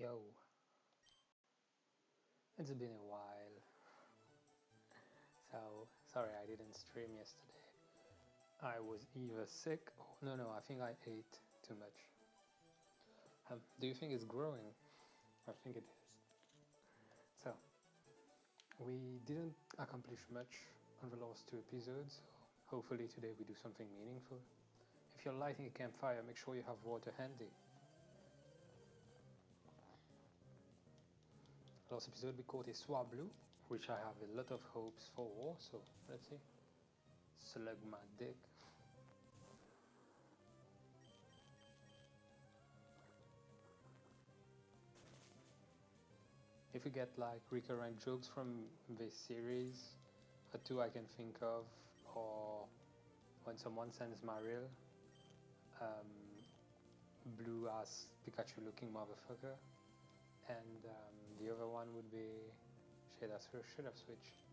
Yo, it's been a while. So, sorry I didn't stream yesterday. I was either sick or no, I think I ate too much. Do you think it's growing? I think it is. So, we didn't accomplish much on the last two episodes, so hopefully today we do something meaningful. If you're lighting a campfire, make sure you have water handy. Last episode we caught a swab blue, which I have a lot of hopes for, so let's see. Slug my dick. If we get like recurrent jokes from this series, two I can think of, or when someone sends Mariel, blue ass Pikachu looking motherfucker, and the other one would be shit. I should have switched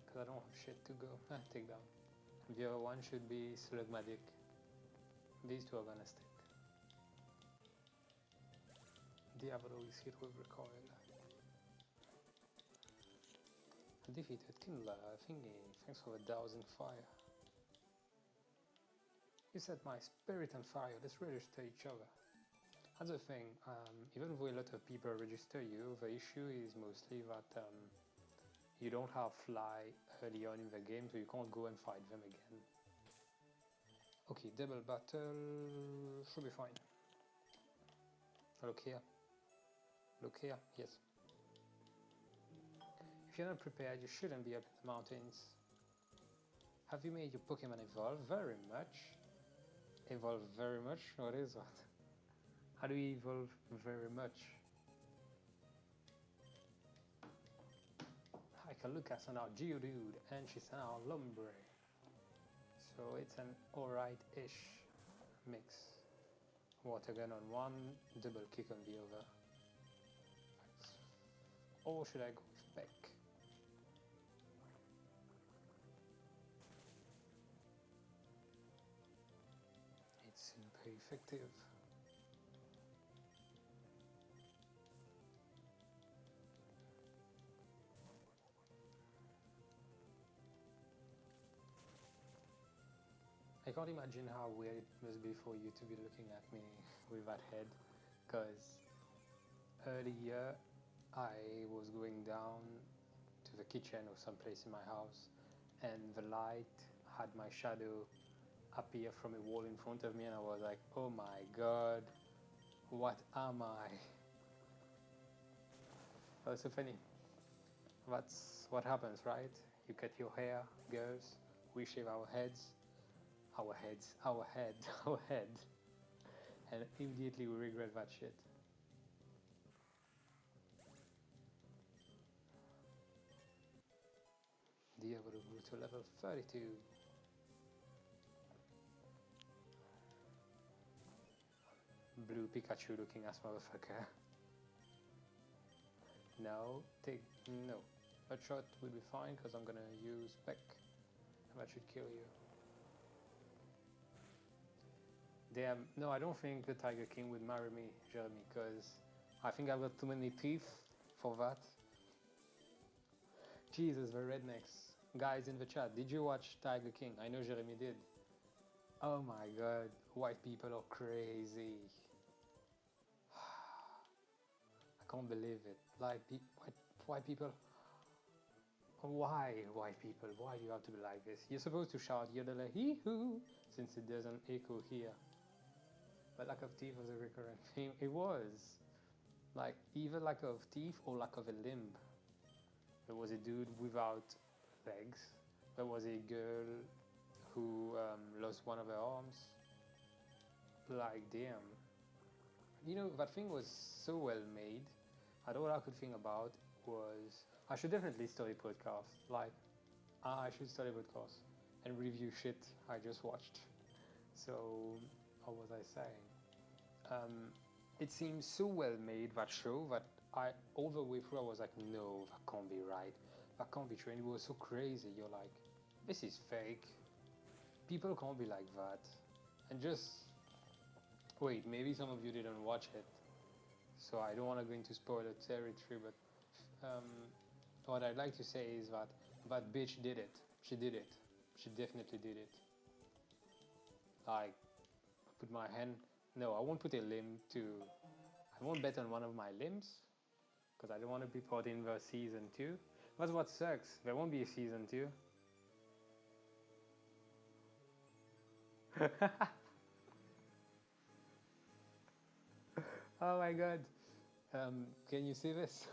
because I don't have shit to go. Take down. The other one should be Slugmatic. These two are gonna stick. Diablo is hit with recoil. Defeated Kindler thingy, thanks for 1,000 fire. You set my spirit on fire, let's register each other. That's the thing, even though a lot of people register you, the issue is mostly that you don't have fly early on in the game, so you can't go and fight them again. Okay, double battle should be fine. Look here. Look here, yes. If you're not prepared, you shouldn't be up in the mountains. Have you made your Pokémon evolve? Very much. Evolve very much? What is that? How do we evolve very much? Like a Lucas and our Geodude, and she's now Lumbre. So it's an alright-ish mix. Water gun on one, double kick on the other. Or should I go with Peck? It's super effective. I can't imagine how weird it must be for you to be looking at me with that head, because earlier I was going down to the kitchen or someplace in my house, and the light had my shadow appear from a wall in front of me, and I was like, oh my god, what am I? That was so funny. That's what happens, right? You cut your hair, girls, we shave our heads, our head, our head, and immediately we regret that shit. Diablo grew to level 32. Blue Pikachu looking ass motherfucker. No. A shot will be fine because I'm gonna use Peck, and that should kill you. Damn, no, I don't think the Tiger King would marry me, Jeremy, because I think I've got too many teeth for that. Jesus, the rednecks. Guys in the chat, did you watch Tiger King? I know Jeremy did. Oh my god, white people are crazy. I can't believe it. Like, white people. Why, white people? Why do you have to be like this? You're supposed to shout yodel hee-hoo, since it doesn't echo here. But lack of teeth was a recurrent theme. It was. Like, either lack of teeth or lack of a limb. There was a dude without legs. There was a girl who lost one of her arms. Like, damn. You know, that thing was so well made. And all I could think about was, I should definitely study podcasts. Like, I should study podcasts and review shit I just watched. So, what was I saying? It seems so well made, that show, that all the way through I was like, no, that can't be right. That can't be true. And it was so crazy. You're like, this is fake. People can't be like that. And just, wait, maybe some of you didn't watch it. so I don't want to go into spoiler territory, but um, what I'd like to say is that bitch did it. She did it. She definitely did it. Like, put my hand. No, I won't put a limb to. I won't bet on one of my limbs because I don't want to be put in the season 2. That's what sucks. There won't be a season 2. Oh my god. Can you see this?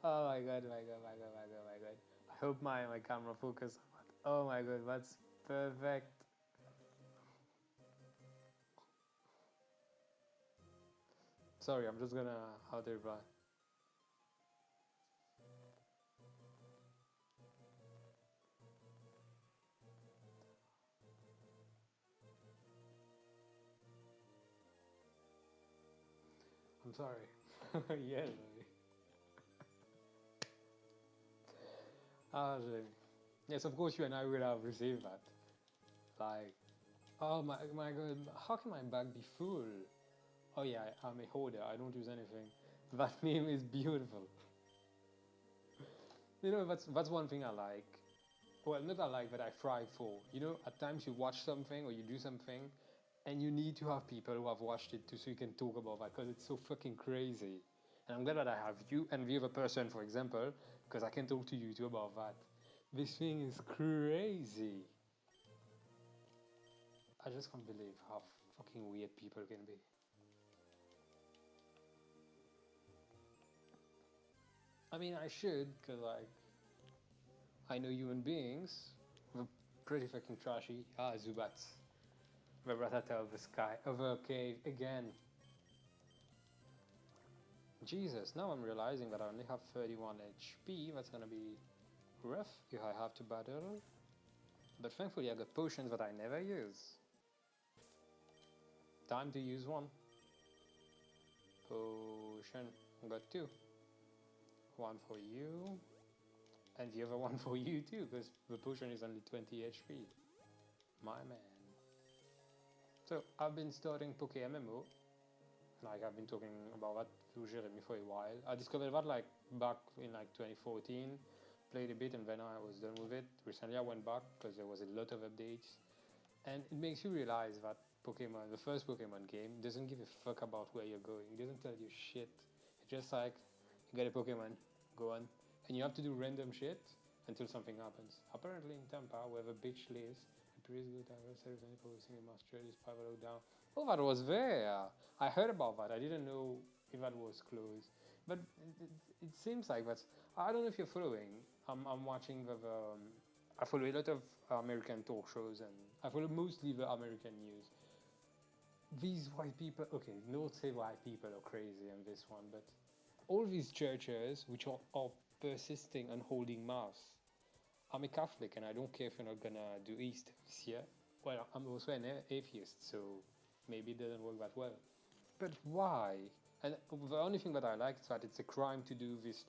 Oh my god, my god, my god, my god, my god. I hope my camera focus. Oh my god, that's perfect. Sorry, I'm just gonna out there, but I'm sorry. Yeah. Ah, yes, of course you and I will have received that. Like, oh my god, how can my bag be full? Oh yeah, I'm a hoarder, I don't use anything. That meme is beautiful. You know, that's one thing I like. Well, not I like, but I thrive for. You know, at times you watch something or you do something, and you need to have people who have watched it too, so you can talk about that because it's so fucking crazy. And I'm glad that I have you and the other person, for example, because I can talk to you too about that. This thing is crazy. I just can't believe how fucking weird people can be. I mean, I should, because, like, I know human beings. We're pretty fucking trashy. Ah, Zubats. The ratata of the sky. Of a cave again. Jesus, now I'm realizing that I only have 31 HP. That's gonna be rough if I have to battle. But thankfully I got potions that I never use. Time to use one. Potion. Got 2. One for you. And the other one for you too, because the potion is only 20 HP. My man. So I've been starting Poke MMO. Like I've been talking about that to Jeremy for a while. I discovered that like back in like 2014, played a bit and then I was done with it. Recently I went back because there was a lot of updates. And it makes you realize that Pokemon, the first Pokemon game, doesn't give a fuck about where you're going. It doesn't tell you shit. It's just like, you get a Pokemon, go on. And you have to do random shit until something happens. Apparently in Tampa, where the bitch lives, appears good adversaries and posting in Australia is pivotal down. Oh, that was there. I heard about that. I didn't know if that was closed. But it seems like that. I don't know if you're following. I'm watching I follow a lot of American talk shows and I follow mostly the American news. These white people, okay, don't say white people are crazy on this one, but all these churches which are persisting on holding mass. I'm a Catholic and I don't care if you're not gonna do Easter this year. Well, I'm also an atheist, so maybe it doesn't work that well. But why? And the only thing that I like is that it's a crime to do this.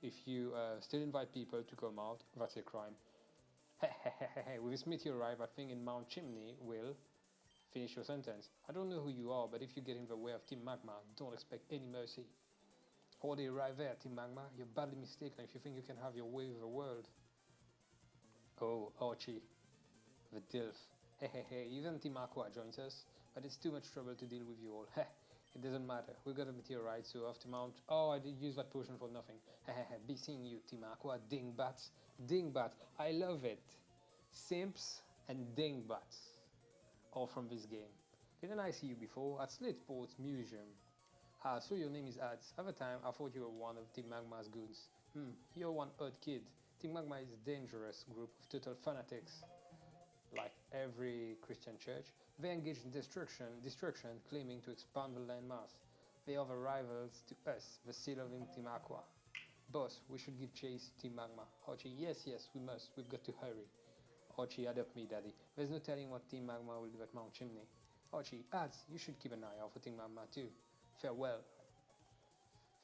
If you still invite people to come out, that's a crime. With this meteorite, that thing in Mount Chimney will finish your sentence. I don't know who you are, but if you get in the way of Team Magma, don't expect any mercy. Already arrived there, Team Magma. You're badly mistaken if you think you can have your way with the world. Oh, Archie, the Dilf. Even Team Aqua joins us, but it's too much trouble to deal with you all. It doesn't matter. We got a meteorite, so after Mount. Oh, I did use that potion for nothing. Be seeing you, Team Aqua. Dingbats. Dingbats. I love it. Simps and dingbats. All from this game. Didn't I see you before? At Slitport's Museum. Ah, so your name is Ads. At the time, I thought you were one of Team Magma's goons. You're one odd kid. Team Magma is a dangerous group of total fanatics. Like every Christian church, they engage in destruction, claiming to expand the landmass. They are the rivals to us, the seal of Team Aqua. Boss, we should give chase to Team Magma. Archie, yes, we must. We've got to hurry. Archie, adopt me, Daddy. There's no telling what Team Magma will do at Mount Chimney. Archie, Ads, you should keep an eye out for Team Magma too. Farewell.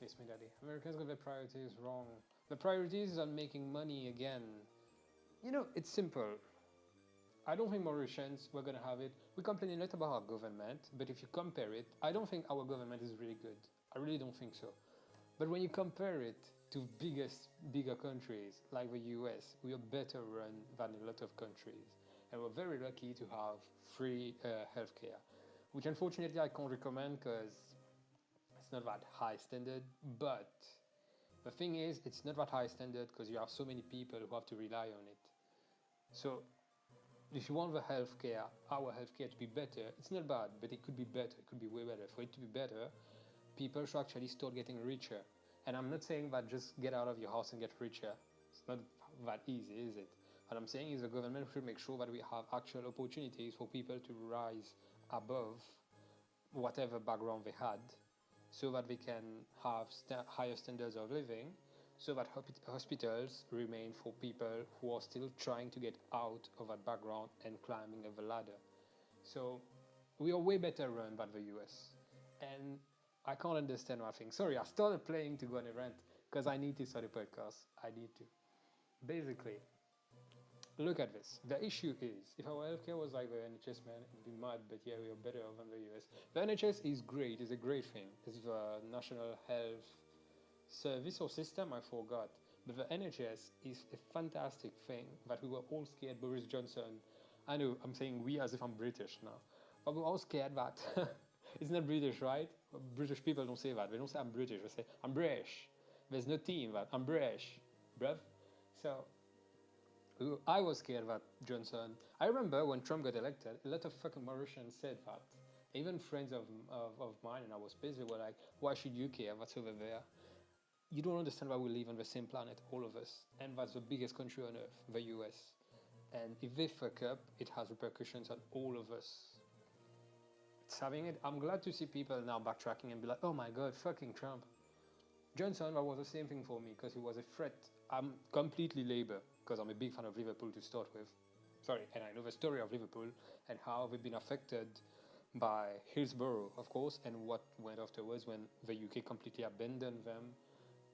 Face me, Daddy. Americans got their priorities wrong. The priorities is on making money again. You know, it's simple. I don't think Mauritians were gonna have it. We complain a lot about our government, but if you compare it, I don't think our government is really good. I really don't think so. But when you compare it to bigger countries like the US, we are better run than a lot of countries, and we're very lucky to have free healthcare, which unfortunately I can't recommend because it's not that high standard. But the thing is, it's not that high standard because you have so many people who have to rely on it. So if you want our healthcare to be better, it's not bad, but it could be better. It could be way better. For it to be better, people should actually start getting richer. And I'm not saying that just get out of your house and get richer. It's not that easy, is it? What I'm saying is the government should make sure that we have actual opportunities for people to rise above whatever background they had, so that they can have higher standards of living, so that hospitals remain for people who are still trying to get out of that background and climbing up the ladder. So we are way better run than the US. And I can't understand one thing. Sorry, I started playing to go on a rant because I need to start a podcast. I need to. Basically, look at this. The issue is, if our healthcare was like the NHS, man, it'd be mad, but yeah, we are better than the US. The NHS is great, it's a great thing. It's the National Health Service or system, I forgot. But the NHS is a fantastic thing that we were all scared Boris Johnson. I know, I'm saying we as if I'm British now. But we're all scared that it's not British, right? British people don't say that. They don't say I'm British, they say I'm British. There's no team that I'm British, bruv. So I was scared that Johnson. I remember when Trump got elected, a lot of fucking Mauritians said that. Even friends of mine, and I was busy, were like, why should you care? What's over there? You don't understand why we live on the same planet, all of us. And that's the biggest country on earth, the US. And if they fuck up, it has repercussions on all of us. It's having it. I'm glad to see people now backtracking and be like, oh my god, fucking Trump. Johnson, that was the same thing for me because he was a threat. I'm completely Labour because I'm a big fan of Liverpool to start with. Sorry, and I know the story of Liverpool and how they've been affected by Hillsborough, of course, and what went afterwards when the UK completely abandoned them.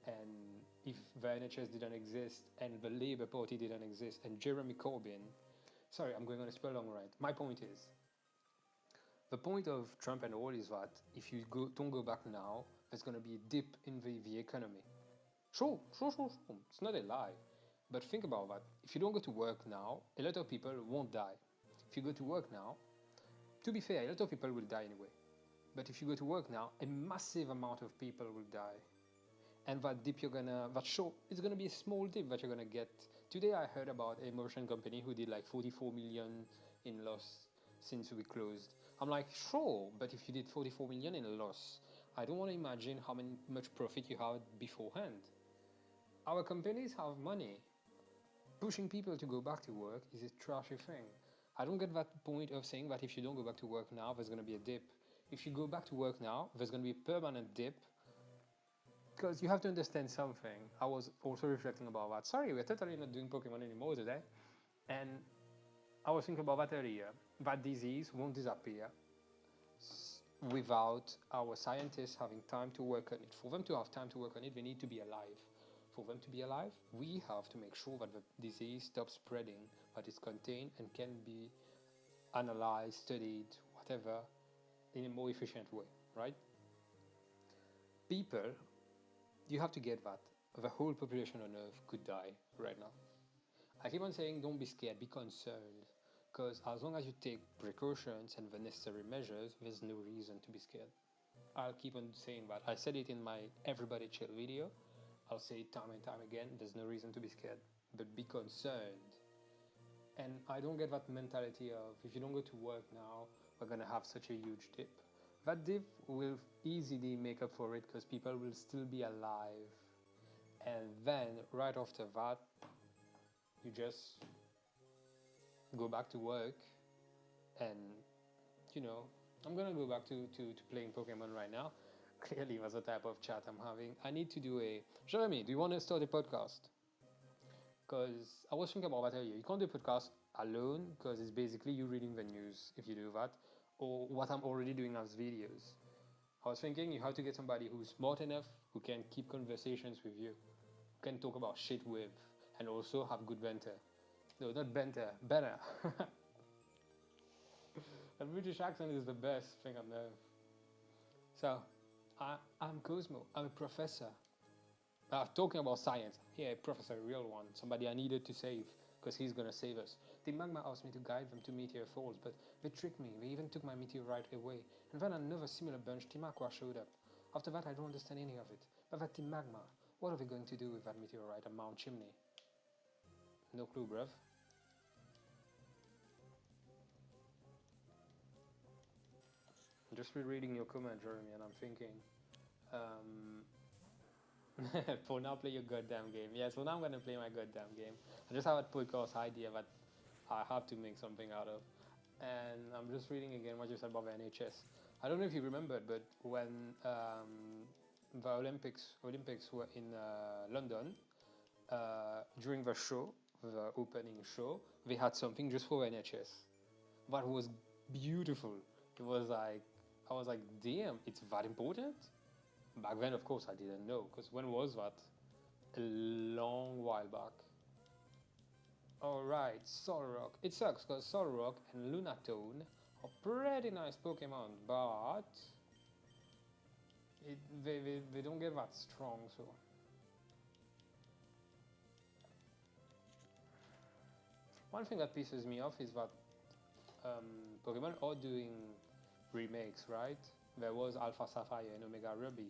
And if the NHS didn't exist and the Labour Party didn't exist and Jeremy Corbyn, sorry, I'm going on a super long rant. My point is, the point of Trump and all is that if you don't go back now, there's going to be a dip in the economy. Sure. It's not a lie. But think about that. If you don't go to work now, a lot of people won't die. If you go to work now, to be fair, a lot of people will die anyway. But if you go to work now, a massive amount of people will die. And that dip it's gonna be a small dip that you're gonna get. Today I heard about a Mauritian company who did like 44 million in loss since we closed. I'm like, sure, but if you did 44 million in loss, I don't want to imagine how much profit you had beforehand. Our companies have money. Pushing people to go back to work is a trashy thing. I don't get that point of saying that if you don't go back to work now, there's going to be a dip. If you go back to work now, there's going to be a permanent dip. Because you have to understand something. I was also reflecting about that. Sorry, we're totally not doing Pokemon anymore today. And I was thinking about that earlier. That disease won't disappear without our scientists having time to work on it. For them to have time to work on it, they need to be alive. For them to be alive, we have to make sure that the disease stops spreading, that it's contained and can be analyzed, studied, whatever, in a more efficient way, right? People, you have to get that. The whole population on Earth could die right now. I keep on saying don't be scared, be concerned. Because as long as you take precautions and the necessary measures, there's no reason to be scared. I'll keep on saying that. I said it in my Everybody Chill video. I'll say it time and time again, there's no reason to be scared, but be concerned. And I don't get that mentality of, if you don't go to work now, we're going to have such a huge dip. That dip will easily make up for it because people will still be alive. And then, right after that, you just go back to work and, I'm going to go back to playing Pokemon right now. Clearly, that's the type of chat I'm having. I need to do Jeremy, do you want to start a podcast? Because I was thinking about that earlier. You can't do a podcast alone because it's basically you reading the news if you do that, or what I'm already doing as videos. I was thinking you have to get somebody who's smart enough, who can keep conversations with you, who can talk about shit with, and also have good banter. No, not banter, better. The British accent is the best thing on earth. So, I'm Cosmo. I'm a professor. Talking about science. Yeah, a professor, a real one. Somebody I needed to save, because he's gonna save us. The magma asked me to guide them to Meteor Falls, but they tricked me. They even took my meteorite away. And then another similar bunch, Timakwa, showed up. After that, I don't understand any of it. But that magma, what are they going to do with that meteorite on Mount Chimney? No clue, bruv. I'm just rereading your comment, Jeremy, and I'm thinking, for now play your goddamn game. Yeah, so now I'm gonna play my goddamn game. I just have a podcast idea that I have to make something out of. And I'm just reading again what you said about the NHS. I don't know if you remembered, but when the Olympics were in London, during the show, the opening show, they had something just for NHS. That was beautiful. It was like, I was like, damn, it's that important? Back then, of course, I didn't know, because when was that? A long while back. Alright, Solrock. It sucks, because Solrock and Lunatone are pretty nice Pokemon, but they don't get that strong, so... One thing that pisses me off is that Pokemon are doing remakes, right? There was Alpha Sapphire and Omega Ruby,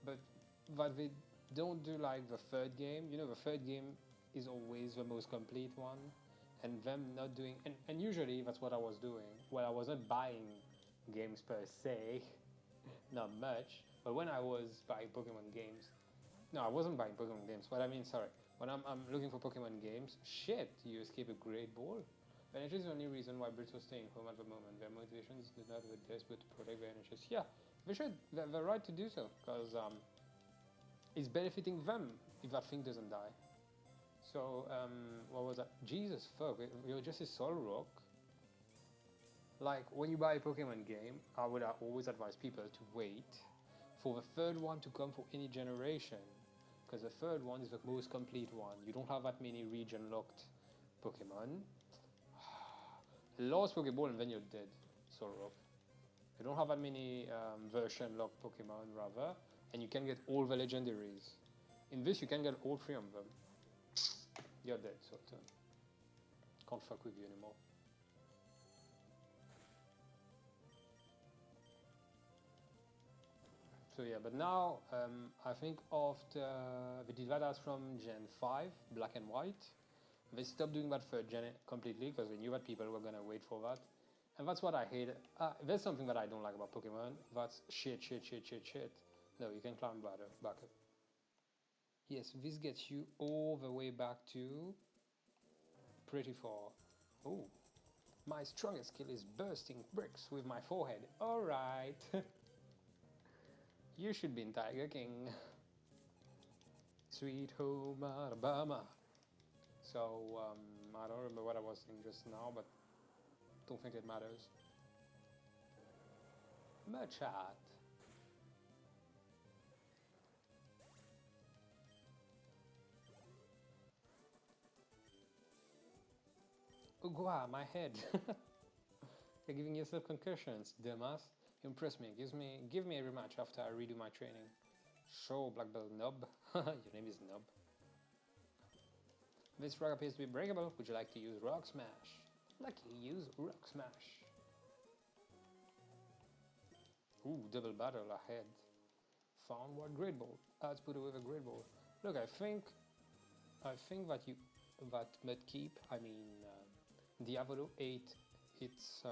but they don't do like the third game. You know, the third game is always the most complete one, and them not doing, and usually that's what I was doing. Well, I was not buying games per se, not much, but when I was buying Pokemon games, no, I wasn't buying Pokemon games. What I mean, sorry, when I'm looking for Pokemon games, shit, you escape a Great Ball. The NHS is the only reason why Brits are staying home at the moment. Their motivations do not with this, but to protect the NHS. Yeah, they should. They're right to do so, because it's benefiting them if that thing doesn't die. So, what was that? Jesus fuck, you're just a Solrock. Like, when you buy a Pokemon game, I would always advise people to wait for the third one to come for any generation, because the third one is the most complete one. You don't have that many region-locked Pokemon. Lost Pokeball and then you're dead, Solrock. You don't have that many version-locked Pokemon, rather, and you can get all the legendaries. In this, you can get all three of them. You're dead, so can't fuck with you anymore. So yeah, but now I think after they did that as from Gen 5, Black and White, they stopped doing that third gen completely because they knew that people were gonna wait for that. And that's what I hate. There's something that I don't like about Pokemon. That's shit. No, you can climb back up. Yes, this gets you all the way back to pretty far. Oh, my strongest skill is bursting bricks with my forehead. Alright. You should be in Tiger King. Sweet home Alabama. So, I don't remember what I was saying just now, but don't think it matters. Merchat. Ugwa, my head. You're giving yourself concussions, dumbass. You impress me. Give me a rematch after I redo my training. Show Black Belt Nub. Your name is Nub. This rock appears to be breakable. Would you like to use Rock Smash? Lucky, use Rock Smash. Ooh, double battle ahead. Found what Great Ball. Let's put away the Great Ball. Look, I think that Mudkeep, I mean Diavolo ate its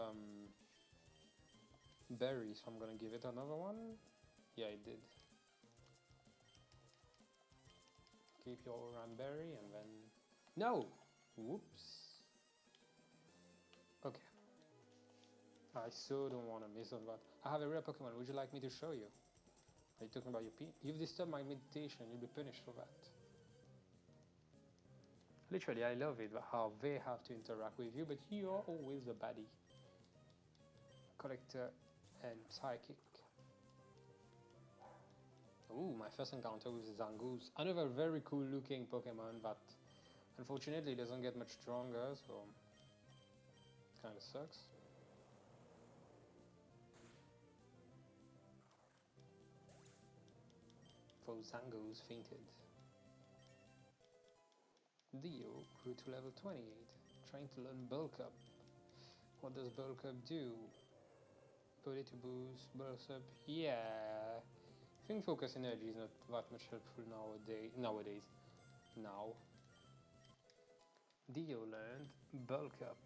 berry, so I'm gonna give it another one. Yeah, it did. Keep your Ramberry and then... No! Whoops. Okay. I so don't want to miss on that. I have a rare Pokemon. Would you like me to show you? Are you talking about your P? You've disturbed my meditation. You'll be punished for that. Literally, I love it, how they have to interact with you, but you're always the baddie. Collector and Psychic. Ooh, my first encounter with Zangoose. Another very cool looking Pokemon that unfortunately doesn't get much stronger, so kinda sucks. before Zango's fainted. Dio grew to level 28, trying to learn Bulk Up. What does Bulk Up do? Ability to boost, Bulk Up, yeah. I think focus energy is not that much helpful nowadays. Now. Dio learned Bulk Up.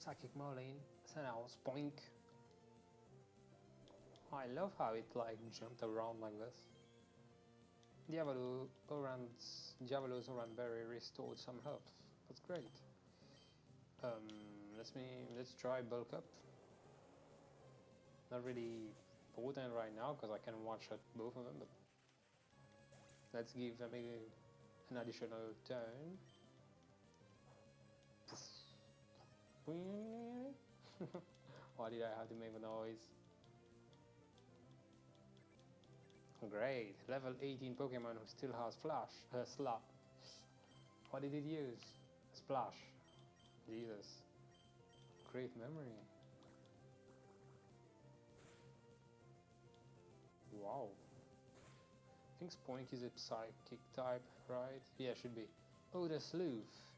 Psychic Marlene, Senhouse, Poink. I love how it like jumped around like this. Diavolos around Berry restored some health. That's great. Let's try Bulk Up. Not really important right now because I can one-shot both of them, but let's give them an additional turn. Why did I have to make a noise? Great, level 18 Pokemon who still has Slap. What did it use? Splash. Jesus. Great memory. Wow. I think Spoink is a psychic type, right? Yeah, should be. Oh, the Sleuth.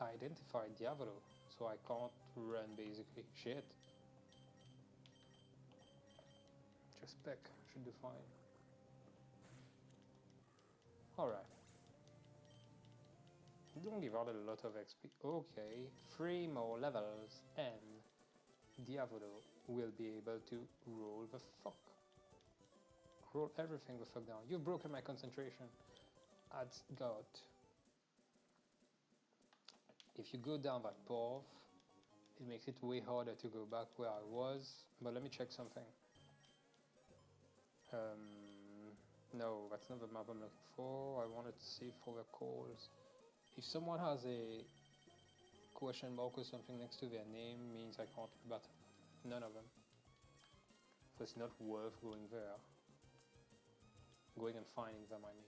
Identified Diavolo, so I can't run basically. Shit. Just Peck should do fine. Alright. Don't give out a lot of XP. Okay, 3 more levels and Diavolo will be able to roll the fuck. Roll everything the fuck down. You've broken my concentration. That's God. If you go down that path, it makes it way harder to go back where I was. But let me check something. No, that's not the map I'm looking for. I wanted to see for the calls. If someone has a question mark or something next to their name, means I can't battle. None of them. So it's not worth going there. Going and finding them, I mean.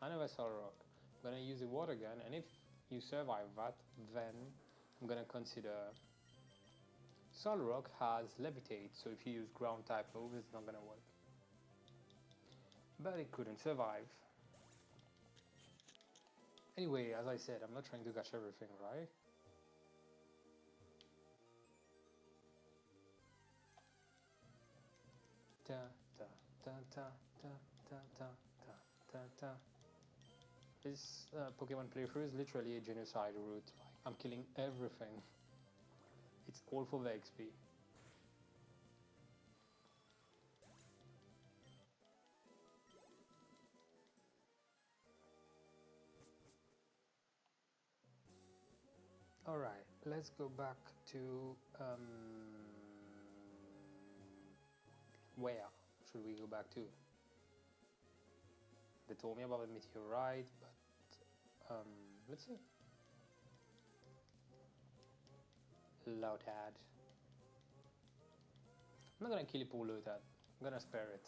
Another Solrock. I'm gonna use the water gun, and if you survive that, then I'm gonna consider. Solrock has levitate, so if you use ground type move, it's not gonna work. But it couldn't survive. Anyway, as I said, I'm not trying to catch everything, right? Ta ta ta ta ta ta ta ta ta ta. This Pokemon playthrough is literally a genocide route. Like, I'm killing everything. It's all for the XP. Alright, let's go back to where should we go back to? They told me about the meteorite, but let's see. Loudad. I'm not gonna kill Loudad. I'm gonna spare it.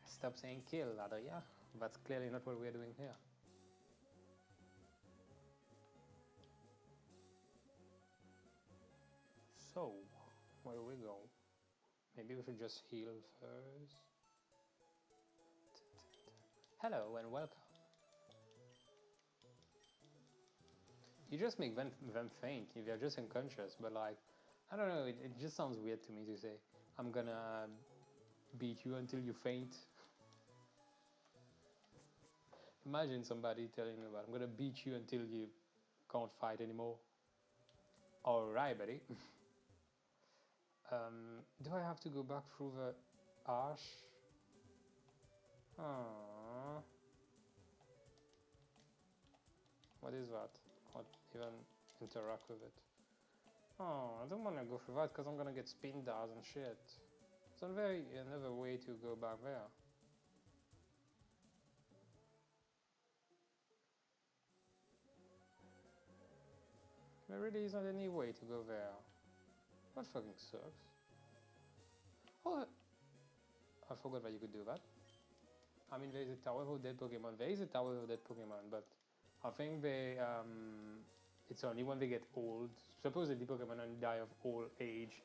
Stop saying kill, Adria. That's clearly not what we're doing here. So, where do we go? Maybe we should just heal first. Hello and welcome. You just make them faint if they're just unconscious, but like, I don't know, it just sounds weird to me to say, I'm gonna beat you until you faint. Imagine somebody telling me about, I'm gonna beat you until you can't fight anymore. Alright, buddy. Do I have to go back through the ash? Aww. What is that? Can't even interact with it. Oh, I don't want to go through that because I'm gonna get spin dars and shit. another way to go back there. There really isn't any way to go there. That fucking sucks. Oh, I forgot that you could do that. I mean, there's a tower of dead Pokemon. There is a tower of dead Pokemon, but I think it's only when they get old. Supposedly Pokemon only die of old age.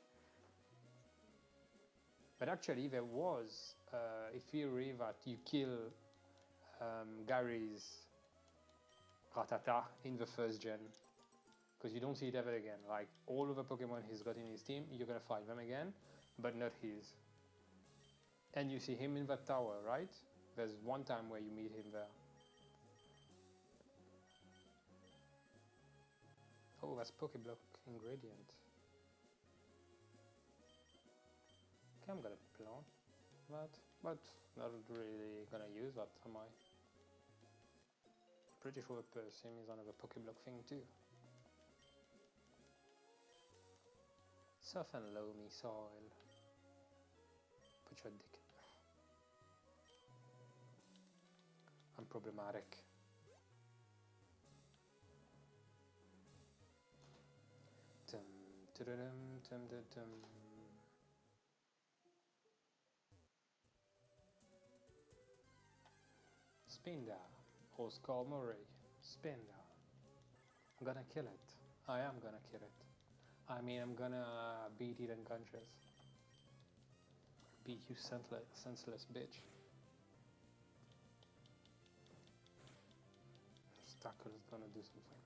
But actually there was a theory that you kill Gary's Rattata in the first gen, because you don't see it ever again. Like all of the Pokemon he's got in his team, you're gonna fight them again, but not his. And you see him in that tower, right? There's one time where you meet him there. Oh, that's Pokéblock ingredient. Okay, I'm gonna plant that, but not really gonna use that, am I? Pretty sure Persim is another Pokéblock thing too. Soft and loamy soil. Put your dick. I'm problematic. Tum, tudum, tum, tum, tum. Spinda, or Skullmurray. Spinda. I'm gonna kill it. I am gonna kill it. I mean, I'm gonna beat it unconscious. Beat you senseless bitch. Stackle is gonna do something.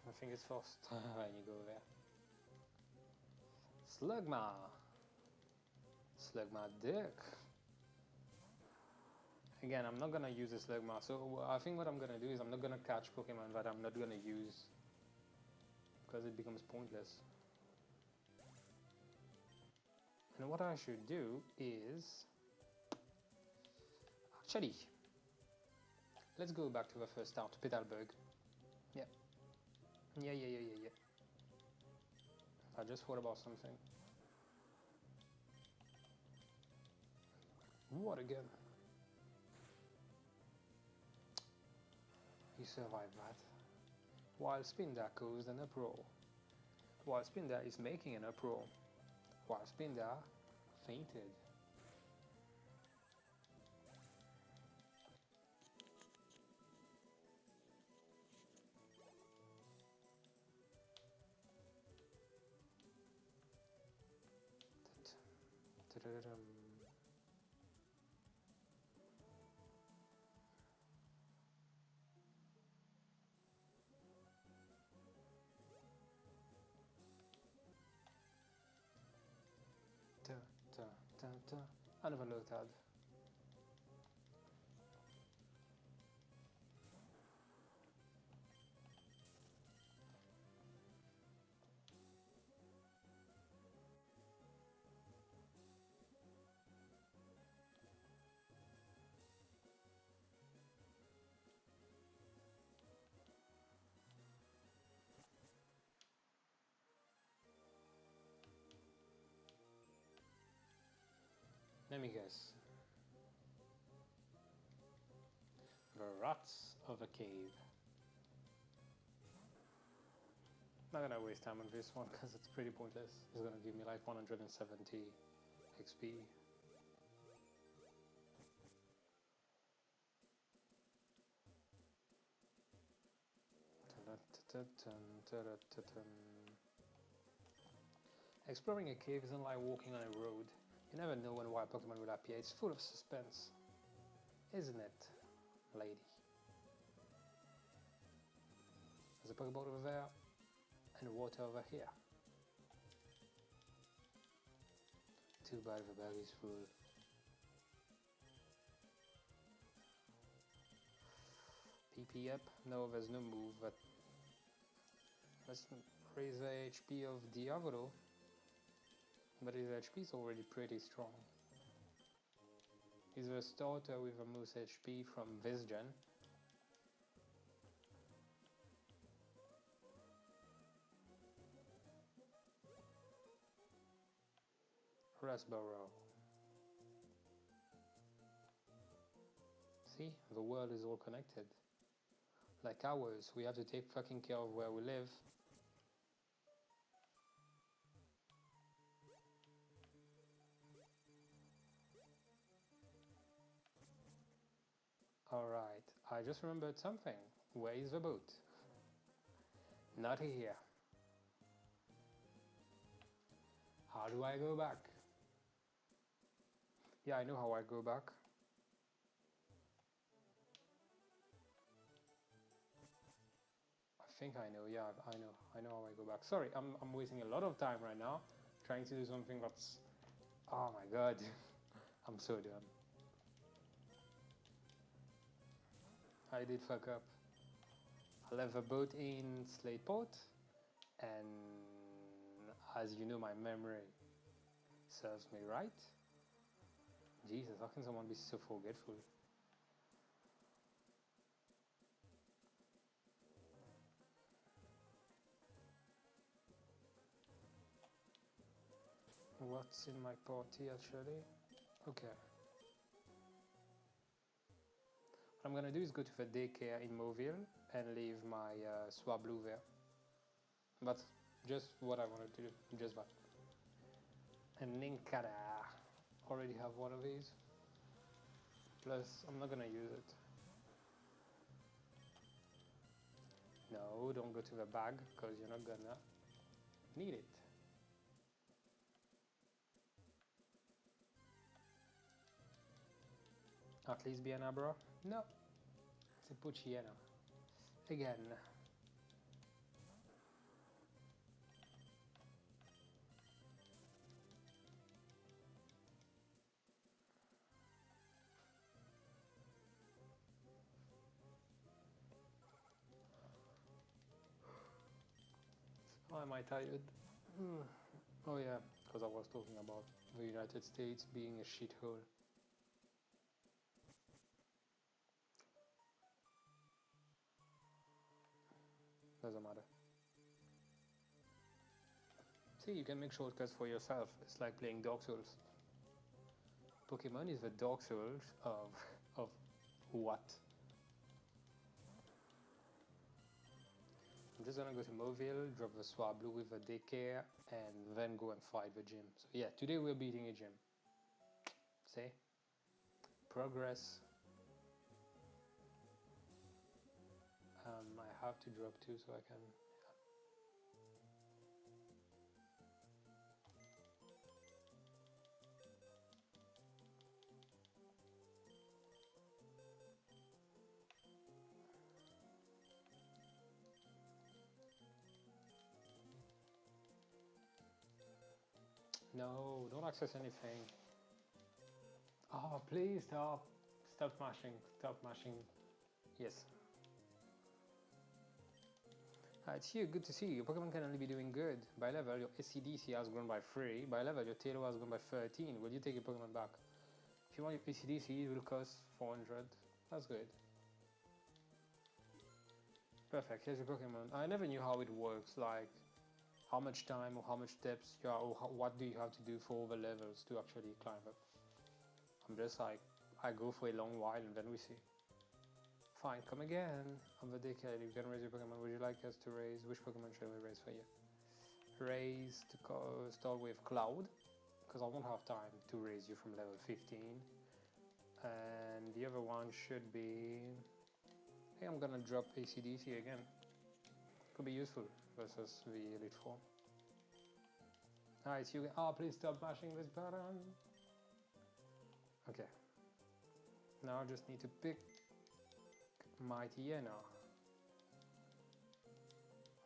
I think it's fast when you go there. Slugma! Slugma dick! Again, I'm not gonna use a Slugma, so I think what I'm gonna do is I'm not gonna catch Pokemon that I'm not gonna use, because it becomes pointless. And what I should do is... Actually, let's go back to the first start, to Petalburg. Yeah. Yeah. I just thought about something. What again? You survived that. While Spinda caused an uproar. While Spinda is making an uproar. While Spinda fainted. Another Lotad. Let me guess. The rats of a cave. Not gonna waste time on this one because it's pretty pointless. It's gonna give me like 170 XP. Exploring a cave isn't like walking on a road. You never know when a wild Pokemon will appear. It's full of suspense. Isn't it, lady? There's a Pokeball over there, and water over here. Too bad the bag is full. PP up? No, there's no move, but let's raise the HP of Diavolo. But his HP is already pretty strong. Is a starter with a moose HP from this gen. Rasborough. See, the world is all connected. Like ours, we have to take fucking care of where we live. Alright, I just remembered something. Where is the boat? Not here. How do I go back? Yeah, I know how I go back. I think I know, yeah, I know how I go back. Sorry, I'm wasting a lot of time right now trying to do something that's... Oh my god, I'm so dumb. I did fuck up. I left the boat in Slateport, and as you know, my memory serves me right. Jesus, how can someone be so forgetful? What's in my party actually? Okay. What I'm gonna do is go to the daycare in Mobile and leave my Swablu there. That's just what I wanted to do, just that. And Ninkada. Already have one of these. Plus, I'm not gonna use it. No, don't go to the bag, because you're not gonna need it. At least be an Abra? No. It's a Pucciena. Again. Why am I tired? Oh yeah, because I was talking about the United States being a shithole. Doesn't matter. See, you can make shortcuts for yourself. It's like playing Dark Souls. Pokemon is the Dark Souls of what? I'm just gonna go to Mobile, drop the Swablu with the daycare, and then go and fight the gym. So yeah, today we're beating a gym. See? Progress. I have to drop two so I can... No, don't access anything. Oh, please stop. Stop mashing. Stop mashing. Yes. Hi, it's you. Good to see you. Your Pokemon can only be doing good. By level, your ACDC has grown by 3. By level, your Taillow has grown by 13. Will you take your Pokemon back? If you want your ACDC, it will cost 400. That's good. Perfect. Here's your Pokemon. I never knew how it works. Like, how much time or how much steps you are, or what do you have to do for all the levels to actually climb up. I'm just like, I go for a long while and then we see. Fine, come again. I'm the daycare. You can raise your Pokemon. Would you like us to raise? Which Pokemon should we raise for you? Raise to start with Cloud, because I won't have time to raise you from level 15. And the other one should be... Hey, I'm gonna drop ACDC again. Could be useful versus the Elite Four. Alright, so you... Oh, please stop mashing this button. Okay. Now I just need to pick Mighty Yena.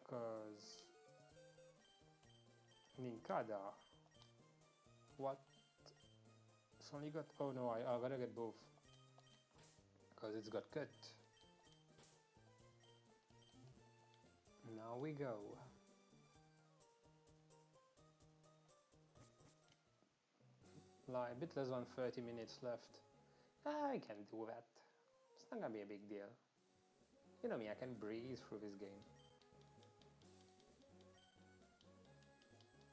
Because... Ninkada. What? It's only got... Oh no, I gotta get both. Because it's got cut. Now we go. Like a bit less than 30 minutes left. I can do that. It's not gonna be a big deal. You know me, I can breeze through this game.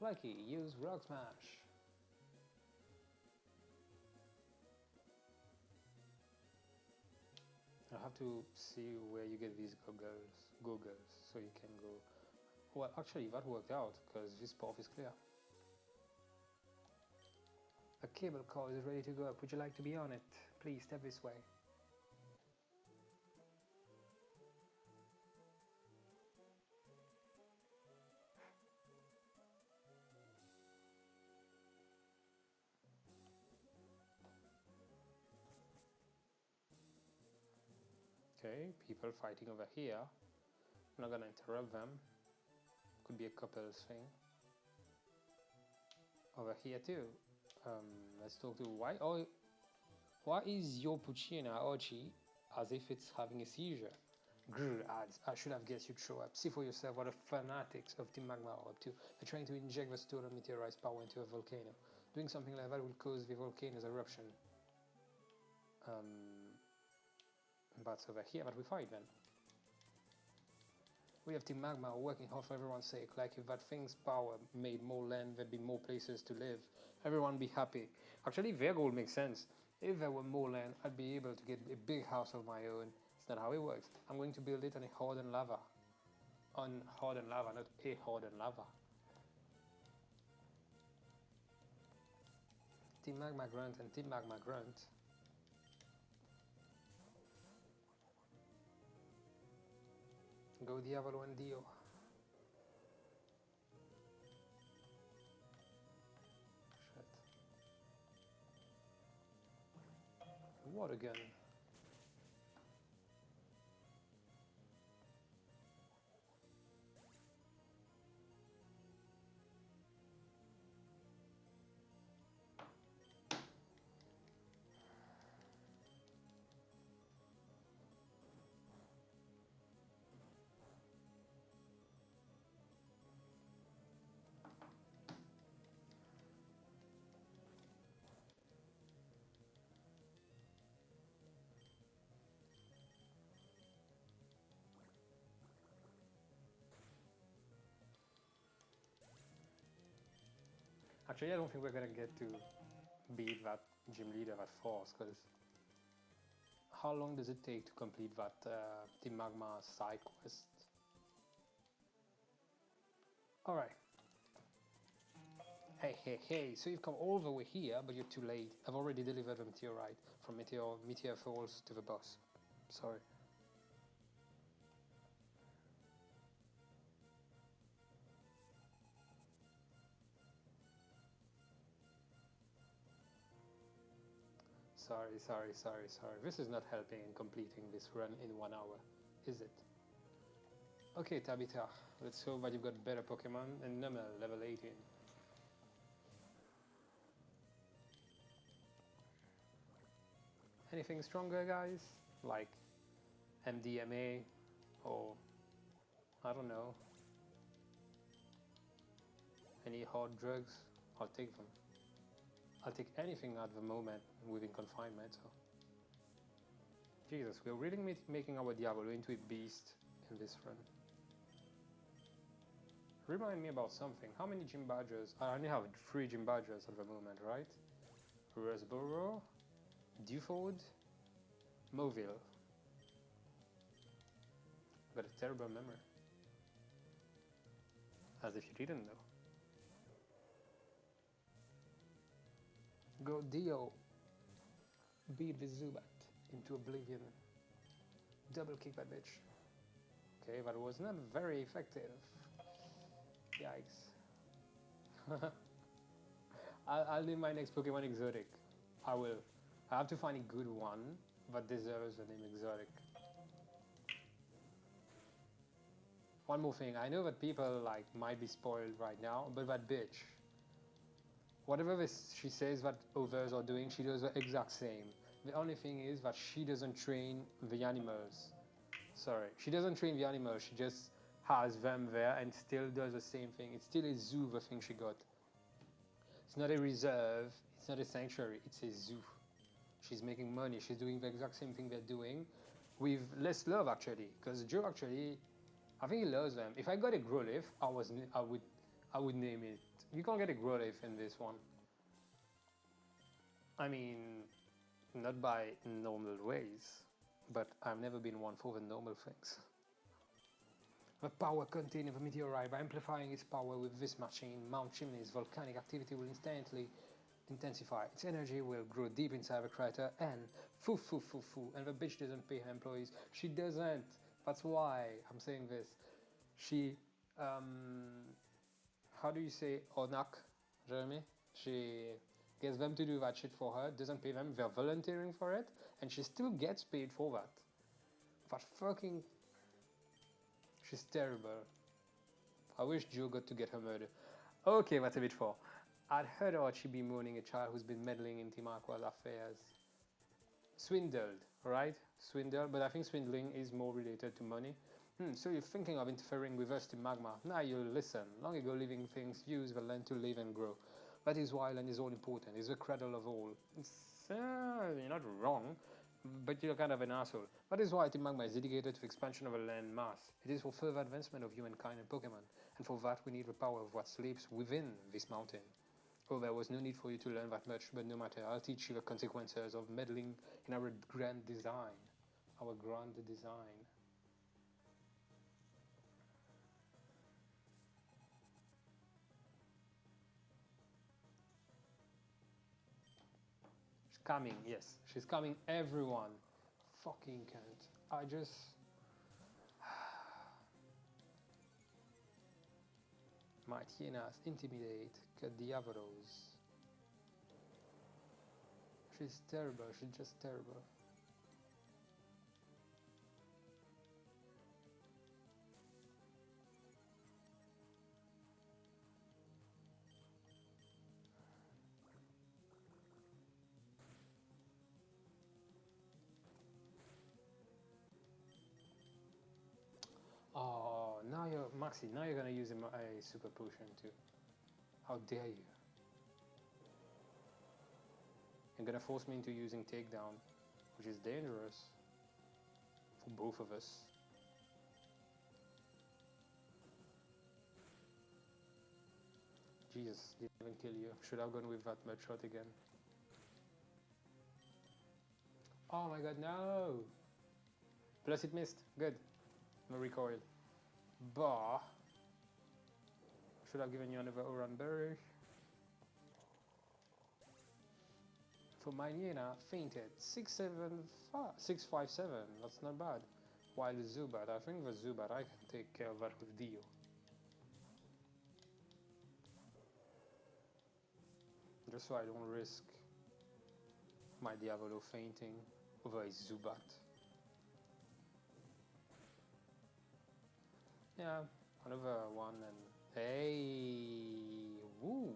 Lucky, use Rock Smash. I have to see where you get these goggles, so you can go. Well, actually, that worked out because this path is clear. A cable car is ready to go up. Would you like to be on it? Please step this way. Okay, people fighting over here. I'm not gonna interrupt them. Could be a couples thing. Over here too. Let's talk to why is your Puccina Ochi as if it's having a seizure? Grr, ads. I should have guessed you'd show up. See for yourself what the fanatics of Team Magma are up to. They're trying to inject the stolen meteorite's power into a volcano. Doing something like that will cause the volcano's eruption. That's over here that we fight then. We have Team Magma working hard for everyone's sake, like if that thing's power made more land, there'd be more places to live. Everyone be happy. Actually, their goal makes sense. If there were more land, I'd be able to get a big house of my own. It's not how it works. I'm going to build it on a hardened lava. On hardened lava, not a hardened lava. Team Magma Grunt and Team Magma Grunt. Go Diavolo and Dio. Shit. Water gun. Actually, I don't think we're gonna get to beat that gym leader that fast, because how long does it take to complete that Team Magma side quest? Alright. Hey, so you've come all the way here, but you're too late. I've already delivered the meteorite from Meteor Falls to the boss. Sorry. Sorry. This is not helping in completing this run in 1 hour, is it? Okay, Tabitha, let's hope that you've got better Pokemon and Numel, level 18. Anything stronger, guys? Like MDMA or I don't know. Any hard drugs? I'll take them. I'll take anything at the moment within confinement. So. Jesus, we're really making our Diablo into a beast in this run. Remind me about something. How many gym badges? I only have 3 gym badges at the moment, right? Rosborough, Duford, Moville. Got a terrible memory. As if you didn't know. Go Dio. Beat the Zubat into oblivion. Double kick that bitch. Okay, that was not very effective. Yikes. I'll name my next Pokemon Exotic. I will. I have to find a good one that deserves the name Exotic. One more thing, I know that people might be spoiled right now, but that bitch, whatever she says that others are doing, she does the exact same. The only thing is that she doesn't train the animals. Sorry, she doesn't train the animals, she just has them there and still does the same thing. It's still a zoo, the thing she got. It's not a reserve, it's not a sanctuary, it's a zoo. She's making money. She's doing the exact same thing they're doing, with less love actually. Because Joe actually, I think he loves them. If I got a Growlithe, I would name it. You can't get a Growlithe in this one. I mean, not by normal ways, but I've never been one for the normal things. The power contained in the meteorite, by amplifying its power with this machine, Mount Chimney's volcanic activity will instantly intensify. Its energy will grow deep inside the crater and and the bitch doesn't pay her employees. She doesn't. That's why I'm saying this. She, how do you say onak, Jeremy? She gets them to do that shit for her, doesn't pay them, they're volunteering for it, and she still gets paid for that. That fucking... She's terrible. I wish Joe got to get her murdered. Okay, that's a bit far. I'd heard Archie be mourning a child who's been meddling in Team Aqua's affairs. Swindled, right? Swindled, but I think swindling is more related to money. So you're thinking of interfering with us, Team Magma. Now you'll listen. Long ago living things use the land to live and grow. That is why land is all important. It's the cradle of all. You're not wrong, but you're kind of an asshole. That is why Team Magma is dedicated to the expansion of the land mass. It is for further advancement of humankind and Pokémon. And for that we need the power of what sleeps within this mountain. Oh, there was no need for you to learn that much, but no matter, I'll teach you the consequences of meddling in our grand design. Our grand design. She's coming, yes. She's coming, everyone. Fucking cunt. I just... Might hyenas intimidate Diavolos. She's terrible, she's just terrible. Oh, now you're... Maxi, now you're gonna use a super potion too. How dare you? You're gonna force me into using takedown, which is dangerous for both of us. Jesus, didn't even kill you. Should have gone with that mud shot again. Oh my god, no! Plus it missed. Good. No recoil. Bah! Should have given you another Oran Berry. For my Hyena, fainted. 657. That's not bad. While the Zubat, I think the Zubat, I can take care of that with Dio. Just so I don't risk my Diavolo fainting over a Zubat. Yeah, another one and... Hey! Woo!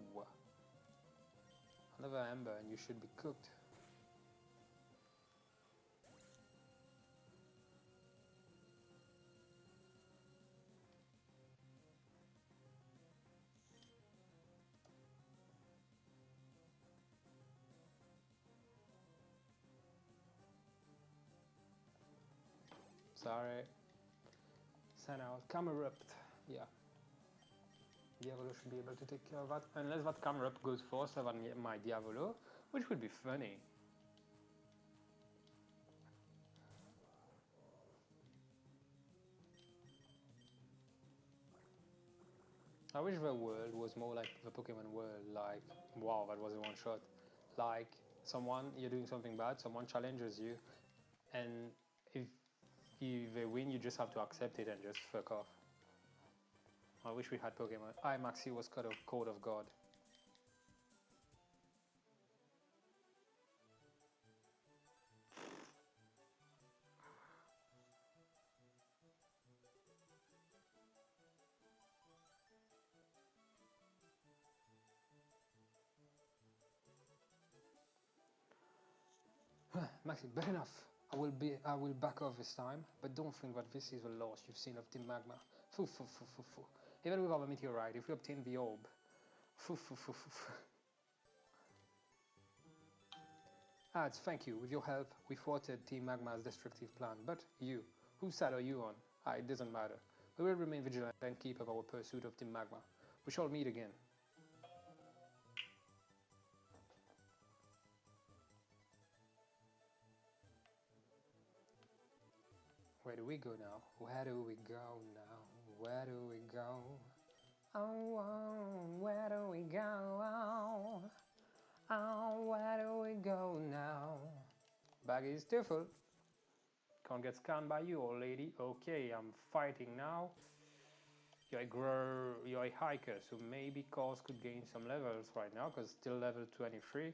Another Ember and you should be cooked. Sorry. Send out Camerupt. Yeah. Diavolo should be able to take care of that. Unless that Camerupt goes faster than my Diavolo, which would be funny. I wish the world was more like the Pokemon world, like, wow, that was a one shot. Like, you're doing something bad, someone challenges you, and if they win, you just have to accept it and just fuck off. I wish we had Pokemon. Maxi was called a Code of God. Maxi, but enough. I will back off this time, but don't think that this is the loss you've seen of Team Magma. Foo. Even without the meteorite, if we obtain the orb. Foo. Ads, thank you. With your help, we thwarted Team Magma's destructive plan. But you, whose side are you on? It doesn't matter. We will remain vigilant and keep up our pursuit of Team Magma. We shall meet again. Where do we go now? Where do we go now? Where do we go? Oh, where do we go? Oh, where do we go now? Bag is too full. Can't get scanned by you, old lady. Okay, I'm fighting now. You're a hiker, so maybe Cause could gain some levels right now, because still level 23.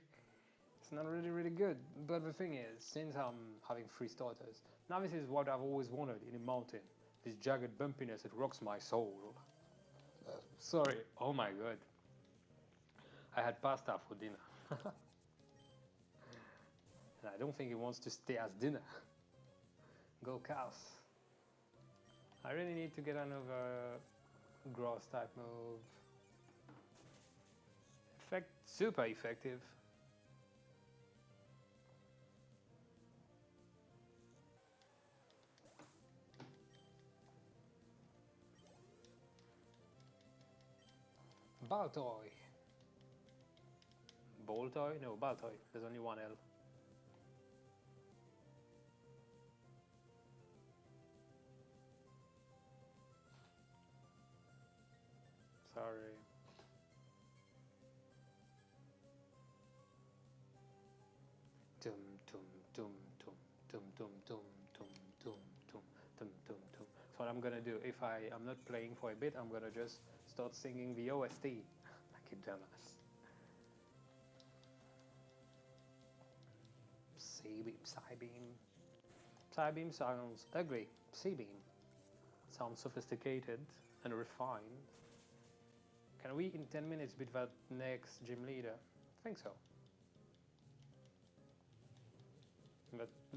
It's not really good, but the thing is, since I'm having 3 starters, now this is what I've always wanted in a mountain. This jagged bumpiness, it rocks my soul. Sorry, oh my god. I had pasta for dinner. And I don't think it wants to stay as dinner. Go cows. I really need to get another grass type move. Super effective. Baltoy. Boltoy? No, Baltoy. There's only one L. Sorry. Tum tum tum tum tum tum tum tum tum tum tum tum tum. So what I'm gonna do, if I'm not playing for a bit, I'm gonna just start singing the OST like a dumbass. Psybeam, Psybeam. Psybeam sounds ugly. Psybeam sounds sophisticated and refined. Can we in 10 minutes beat that next gym leader? I think so.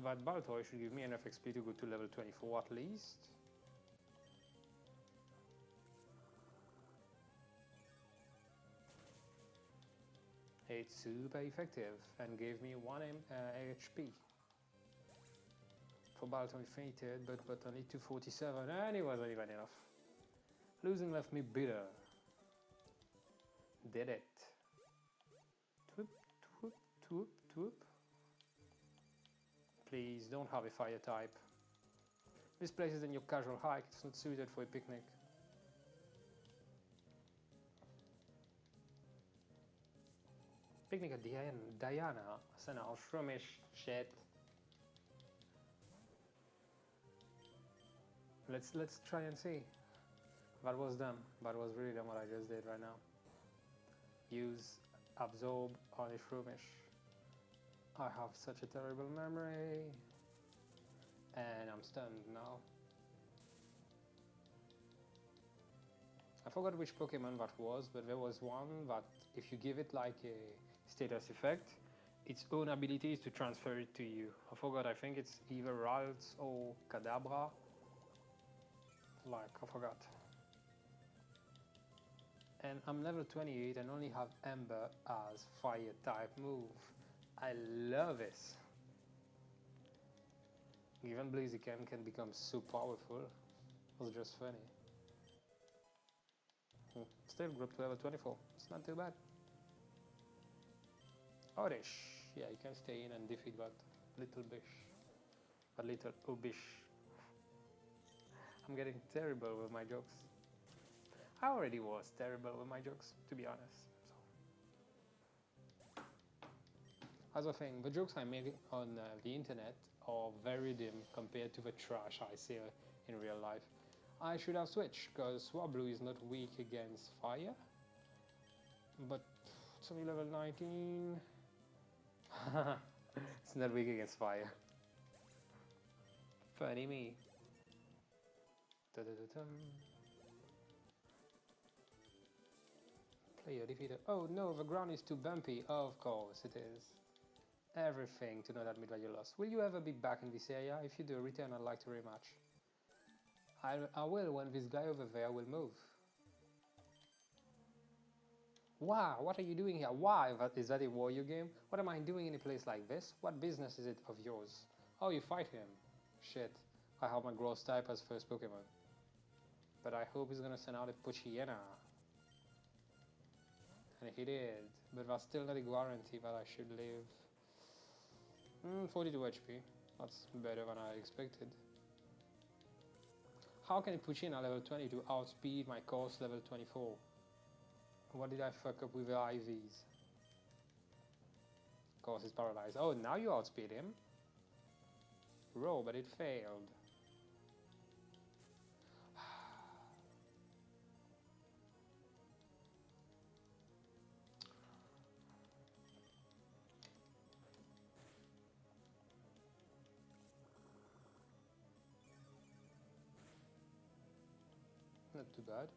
That Baltoy should give me enough XP to go to level 24 at least. It's super effective and gave me 1 HP. For Baltoy fainted, but only 247, and it wasn't even enough. Losing left me bitter. Did it. Twoop, twoop, twoop, twoop. Please don't have a fire type. This place isn't your casual hike, it's not suited for a picnic. Picnic at Diana, Senna, Shroomish, shit. Let's try and see. That was dumb. That was really dumb what I just did right now. Use absorb on a Shroomish. I have such a terrible memory. And I'm stunned now. I forgot which Pokemon that was, but there was one that if you give it like a status effect, its own ability is to transfer it to you. I forgot, I think it's either Ralts or Kadabra. Like, I forgot. And I'm level 28 and only have Ember as fire type move. I love this. Even Blaziken can become so powerful. It was just funny. Still grew up to level 24. It's not too bad. Oddish. Yeah, you can stay in and defeat that little bish. That little obish. I'm getting terrible with my jokes. I already was terrible with my jokes, to be honest. So. As a thing, the jokes I make on the internet are very dim compared to the trash I see in real life. I should have switched, because Swablu is not weak against fire. But it's only level 19. It's not weak against fire. Funny me. Player defeated. Oh no, the ground is too bumpy. Of course it is. Everything to not admit that you lost. Will you ever be back in this area? If you do, return, I'd like to rematch. I will when this guy over there will move. Wow, what are you doing here? Why? Is that a warrior game? What am I doing in a place like this? What business is it of yours? Oh, you fight him. Shit. I have my gross type as first Pokemon. But I hope he's gonna send out a Pochiena. And he did. But that's still not a guarantee that I should live. 42 HP. That's better than I expected. How can a Pochiena level 22 outspeed my course level 24? What did I fuck up with the IVs? Course is paralyzed. Oh, now you outspeed him. Roll, but it failed. Not too bad.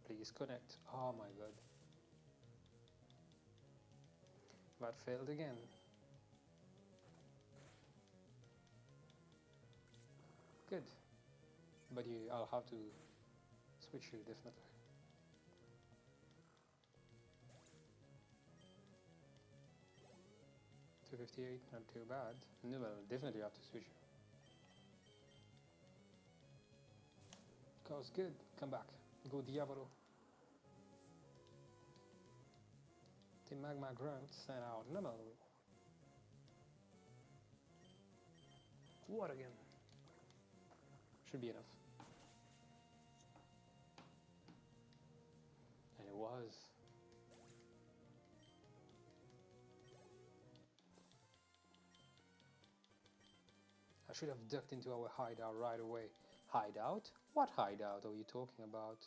Please connect. Oh my god. That failed again. Good. But I'll have to switch you, definitely. $258, not too bad. No, well, definitely have to switch you. Cause good, come back. Go Diavolo. The Magma Grunt sent out Numel. What again? Should be enough. And it was. I should have ducked into our hideout right away. Hideout? What hideout are you talking about?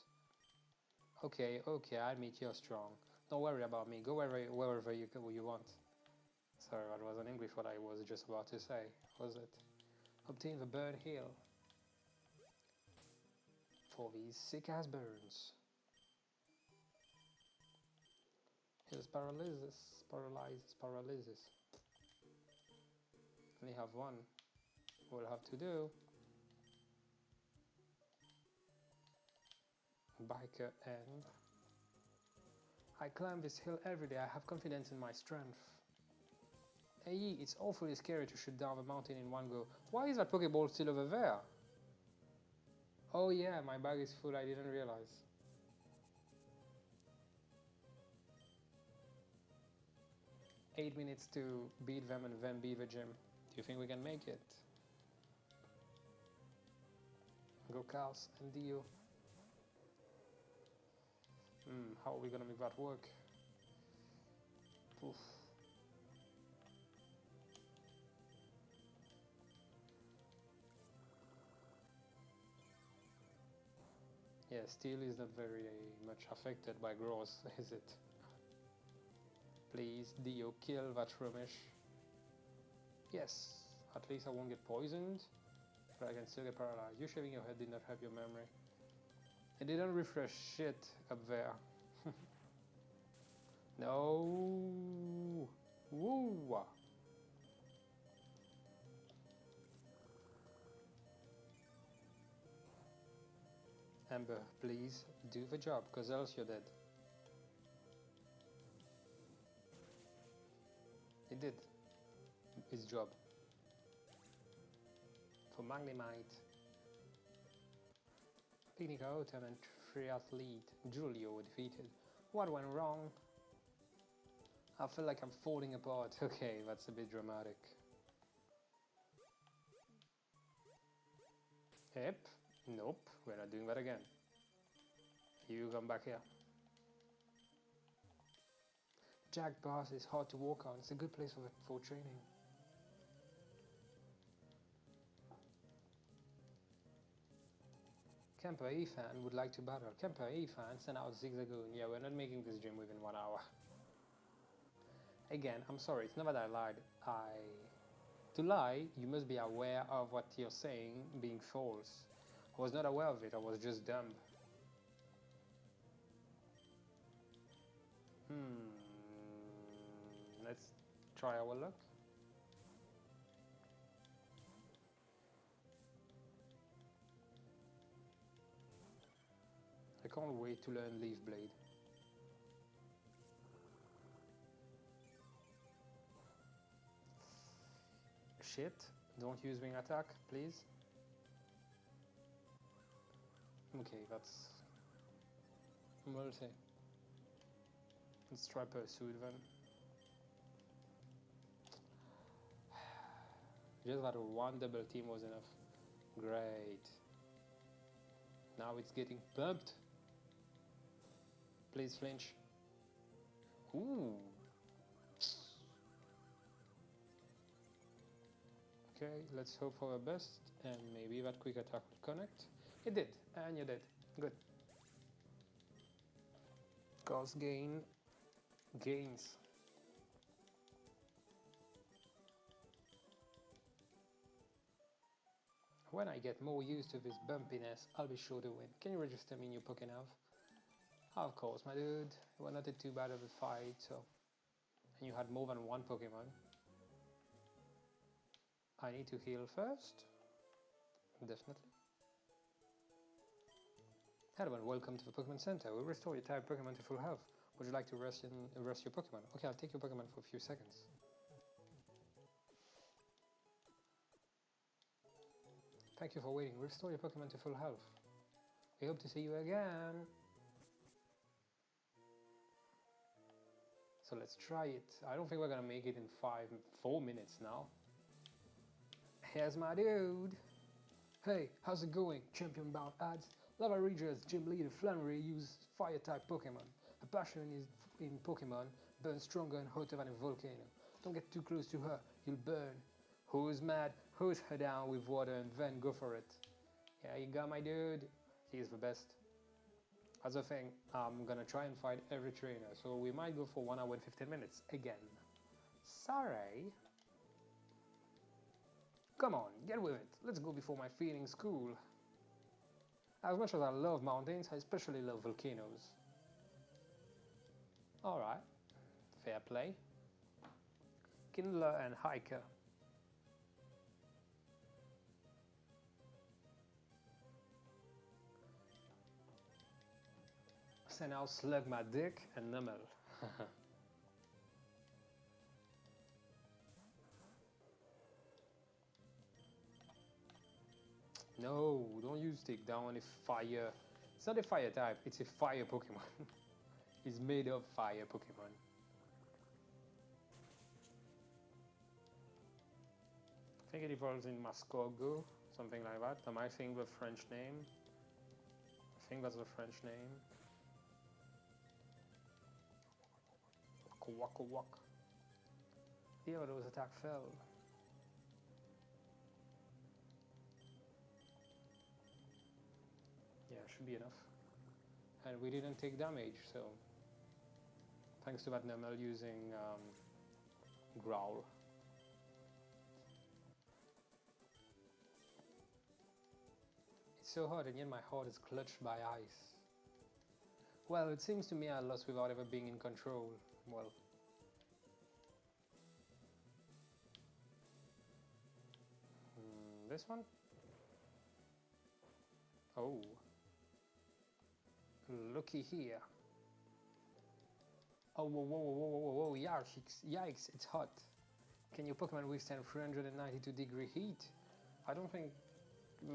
Okay, I admit you're strong. Don't worry about me. Go wherever you want. Sorry, that wasn't English what I was just about to say, was it? Obtain the burn heal. For these sick-ass burns. Heals paralysis. Paralysis. Only have one. We'll have to do. Biker and I climb this hill every day. I have confidence in my strength. Hey, it's awfully scary to shoot down the mountain in one go. Why is that Pokeball still over there? Oh yeah, my bag is full, I didn't realize. Eight minutes to beat them and then beat the gym. Do you think we can make it? Go Chaos and Dio. How are we gonna make that work? Oof. Yeah, Steel is not very much affected by growth, is it? Please, Dio, kill that Rumish. Yes, at least I won't get poisoned, but I can still get paralyzed. You shaving your head did not help your memory. It didn't refresh shit up there. No. Woo. Amber, please do the job, cause else you're dead. It did its job. For Magnemite. Picnic Autumn and Triathlete Julio defeated. What went wrong? I feel like I'm falling apart. Okay, that's a bit dramatic. Yep. Nope, we're not doing that again. You come back here. Jack Bass is hard to walk on. It's a good place for training. Camper E-Fan would like to battle. Camper E-Fan send out Zigzagoon. Yeah, we're not making this gym within 1 hour. Again, I'm sorry, it's not that I lied. To lie, you must be aware of what you're saying being false. I was not aware of it, I was just dumb. Let's try our luck. can't wait to learn Leaf Blade. Shit, don't use wing attack, please. Okay, that's... we'll see. Let's try Pursuit then. Just that one double team was enough. Great. Now it's getting pumped. Please flinch. Ooh. Okay, let's hope for the best, and maybe that quick attack will connect. It did, and you did. Good. Cost gains. When I get more used to this bumpiness, I'll be sure to win. Can you register me in your Pokénav? Of course, my dude. It was not too bad of a fight, so... And you had more than one Pokémon. I need to heal first. Definitely. Hello and welcome to the Pokémon Center. We'll restore your type Pokémon to full health. Would you like to rest your Pokémon? Okay, I'll take your Pokémon for a few seconds. Thank you for waiting. We'll restore your Pokémon to full health. We hope to see you again. So let's try it. I don't think we're gonna make it in 4 minutes now. Here's my dude. Hey, how's it going? Champion bound ads. Lava Rager's gym leader Flannery uses fire type Pokemon. Her passion in Pokemon burns stronger and hotter than a volcano. Don't get too close to her, you'll burn. Who's mad? Hose her down with water and then go for it. Yeah, you got my dude. He's the best. As a thing, I'm gonna try and fight every trainer, so we might go for 1 hour and 15 minutes again. Sorry. Come on, get with it. Let's go before my feelings cool. As much as I love mountains, I especially love volcanoes. Alright. Fair play. Kindler and Hiker. So now Slug my dick and Nummel. No, don't use takedown if fire. It's not a fire type, it's a fire Pokemon. It's made of fire Pokemon. I think it evolves in Mascogo, something like that. Am I saying the French name? I think that's the French name. Waka waka. The other's attack fell. Yeah, should be enough. And we didn't take damage, so thanks to that Nummel using Growl. It's so hot, and yet my heart is clutched by ice. Well, it seems to me I lost without ever being in control. Well, this one? Oh, looky here. Oh, whoa, whoa, whoa, whoa, whoa, whoa, yikes, it's hot. Can your Pokemon withstand 392-degree heat? I don't think...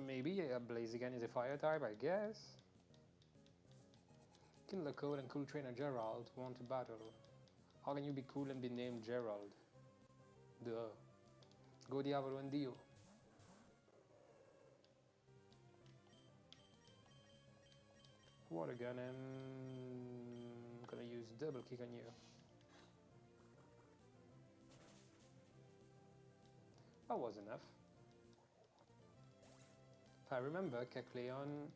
Maybe a Blaziken is a fire type, I guess. Kindler Code and Cool Trainer Gerald want to battle. How can you be cool and be named Gerald? Duh. Go Diavolo and Dio. Water gun and... gonna use double kick on you. That was enough. If I remember, Kecleon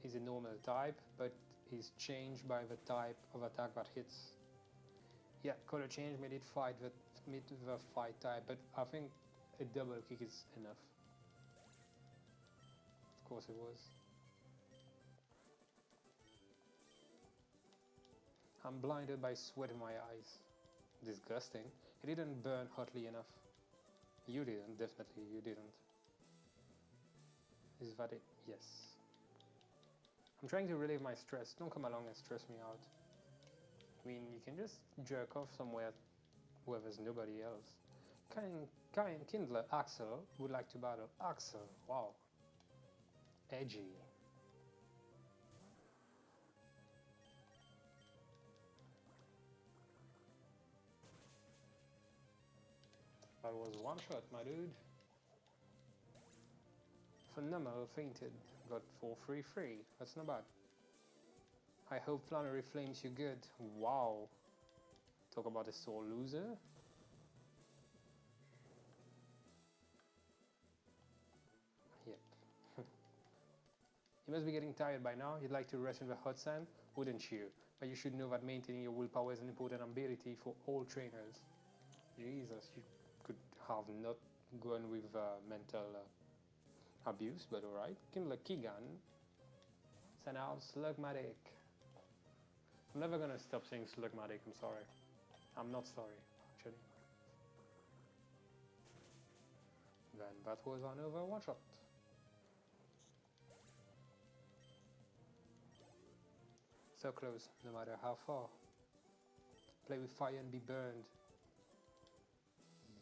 is a normal type, but is changed by the type of attack that hits. Yeah, color change made it fight the fight type, but I think a double kick is enough. Of course it was. I'm blinded by sweat in my eyes. Disgusting. It didn't burn hotly enough. You didn't, definitely you didn't. Is that it? Yes. I'm trying to relieve my stress. Don't come along and stress me out. I mean, you can just jerk off somewhere where there's nobody else. Kind Kindler, Axel would like to battle. Axel, wow. Edgy. That was one shot, my dude. Phenomenal, fainted. Got 4-3-3. That's not bad. I hope Flannery flames you good. Wow. Talk about a sore loser. Yep. You must be getting tired by now. You'd like to rest in the hot sand, wouldn't you? But you should know that maintaining your willpower is an important ability for all trainers. Jesus, you could have not gone with mental abuse, but alright. Kindler Keegan. So now Slugmatic. I'm never gonna stop saying Slugmatic, I'm sorry. I'm not sorry, actually. Then that was another one shot. So close, no matter how far. Play with fire and be burned.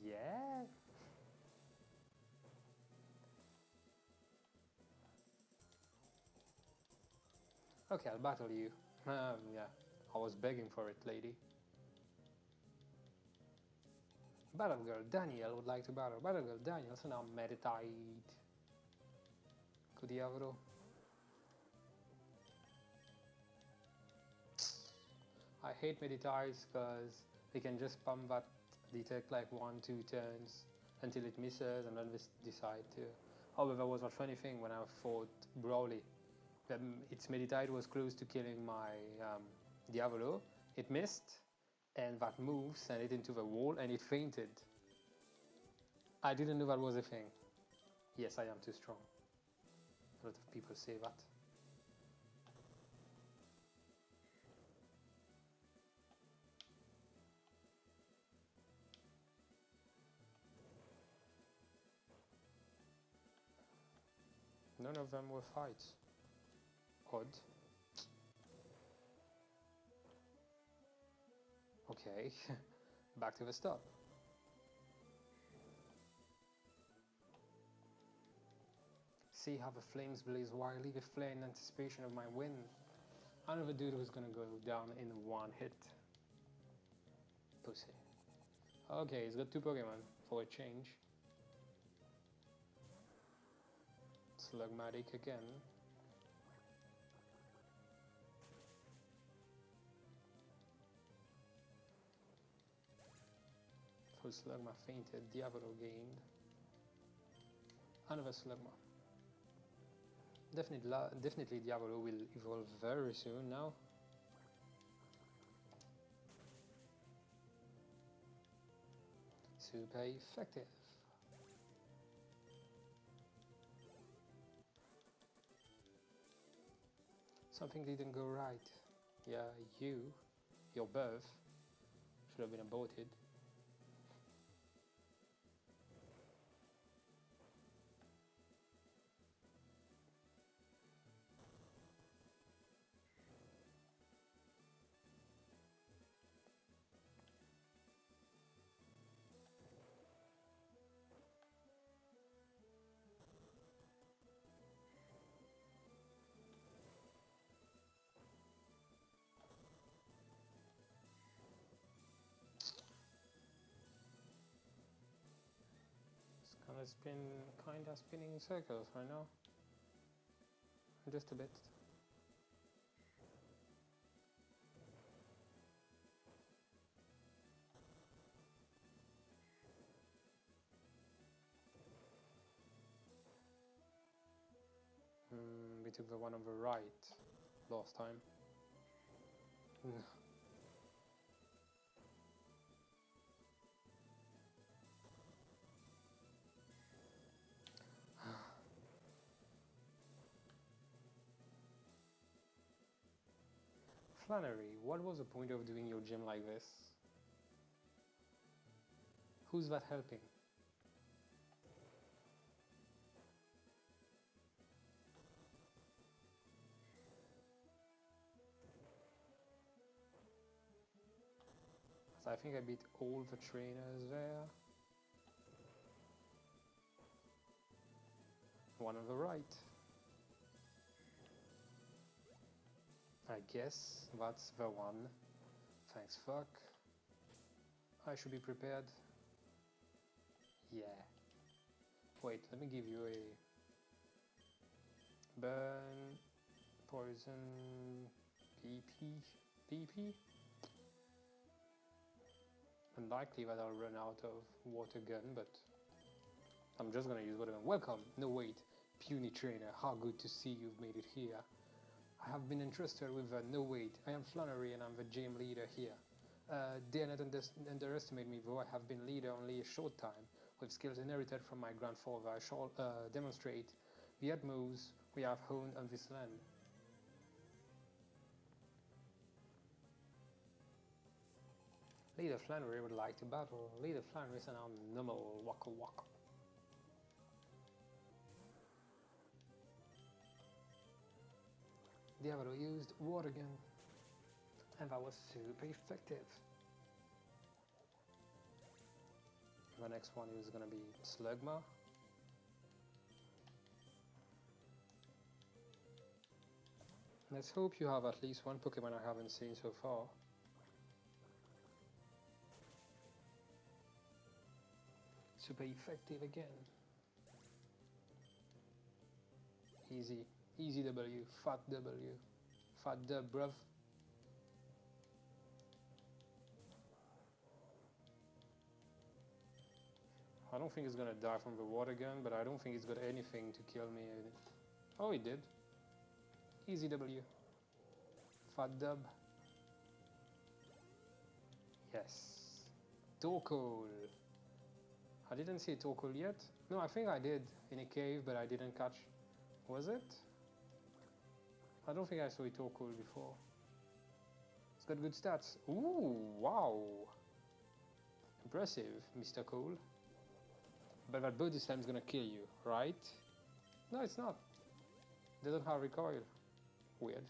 Yeah? Okay, I'll battle you. Yeah, I was begging for it, lady. Battle Girl Daniel would like to battle. Battle Girl Daniel, so now meditate. Che diavolo? I hate meditites because they can just spam that detect like 1-2 turns until it misses and then decide to. However, that was a funny thing when I fought Brawly. Its meditite was close to killing my Diavolo. It missed, and that move sent it into the wall and it fainted. I didn't know that was a thing. Yes, I am too strong. A lot of people say that. None of them were fights. Odd. Okay, back to the stop. See how the flames blaze wildly, the flare in anticipation of my win. Another dude who's gonna go down in one hit. Pussy. Okay, he's got 2 Pokemon for a change. Slugmatic again. Full Slugma fainted, Diavolo gained. Another Slugma. Definitely Diavolo will evolve very soon now. Super effective. Something didn't go right. Yeah, your birth, should have been aborted. Kinda spinning in circles right now. Just a bit. We took the one on the right last time. Flannery, what was the point of doing your gym like this? Who's that helping? So I think I beat all the trainers there. One on the right. I guess that's the one. Thanks, fuck. I should be prepared. Yeah. Wait, let me give you a burn, poison, PP. Unlikely that I'll run out of water gun, but I'm just gonna use water gun. Welcome. No wait, puny trainer. How good to see you've made it here. I have been entrusted with no wait. I am Flannery and I'm the gym leader here. Dare not underestimate me, though I have been leader only a short time. With skills inherited from my grandfather, I shall demonstrate the utmost we have honed on this land. Leader Flannery would like to battle. Leader Flannery is an normal waka waka. Diablo used water gun, and that was super effective. The next one is gonna be Slugma. Let's hope you have at least one Pokemon I haven't seen so far. Super effective again. Easy W, fat W, fat dub, bruv. I don't think it's gonna die from the water gun, but I don't think it's got anything to kill me. Oh, it did. Easy W. Fat dub. Yes. Torkoal. I didn't see Torkoal yet. No, I think I did in a cave, but I didn't catch. Was it? I don't think I saw a Torkoal before. It's got good stats. Ooh, wow. Impressive, Mr. Cole. But that body slam is gonna kill you, right? No, it's not. Doesn't have recoil. Weird.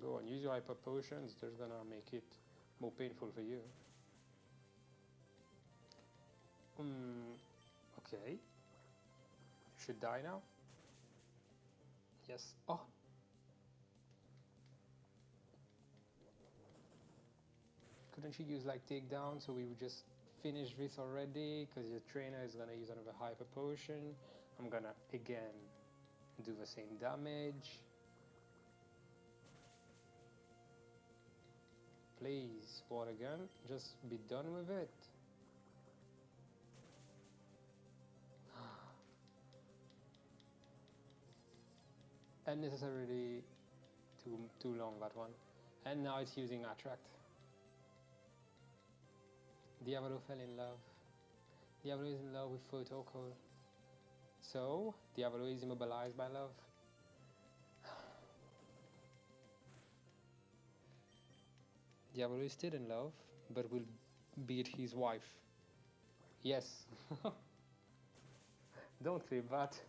Go on, use your hyper potions. They're gonna make it more painful for you. Okay. Should die now. Yes. Oh. Couldn't you use like takedown so we would just finish this already? Because your trainer is gonna use another hyper potion. I'm gonna again do the same damage. Please, water gun, just be done with it. Unnecessarily too long, that one. And now it's using attract. Diablo fell in love. Diablo is in love with Photocall. So Diablo is immobilized by love. Diablo is still in love, but will beat his wife. Yes. Don't leave that.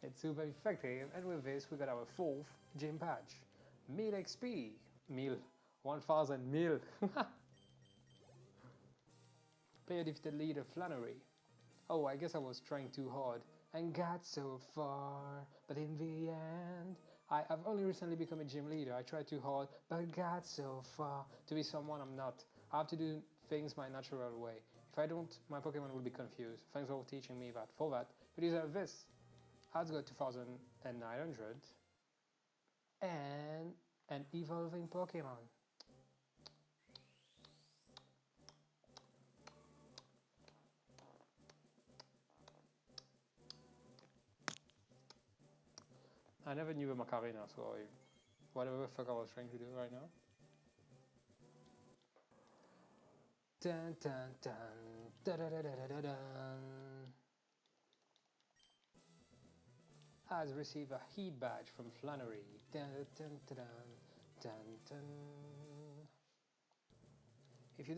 It's super effective, and with this we got our 4th gym patch. 1000 XP. 1000 mil. Player defeated leader Flannery. Oh, I guess I was trying too hard and got so far, but in the end, I've only recently become a gym leader. I tried too hard, but got so far. To be someone I'm not. I have to do things my natural way. If I don't, my Pokemon will be confused. Thanks for teaching me that. For that, you deserve this. Let's go 2900 and an evolving Pokemon. I never knew a Macarena, so whatever the fuck I was trying to do right now. Dun dun dun, da da da da da da. Has received a heat badge from Flannery. Dun dun dun dun dun dun. If you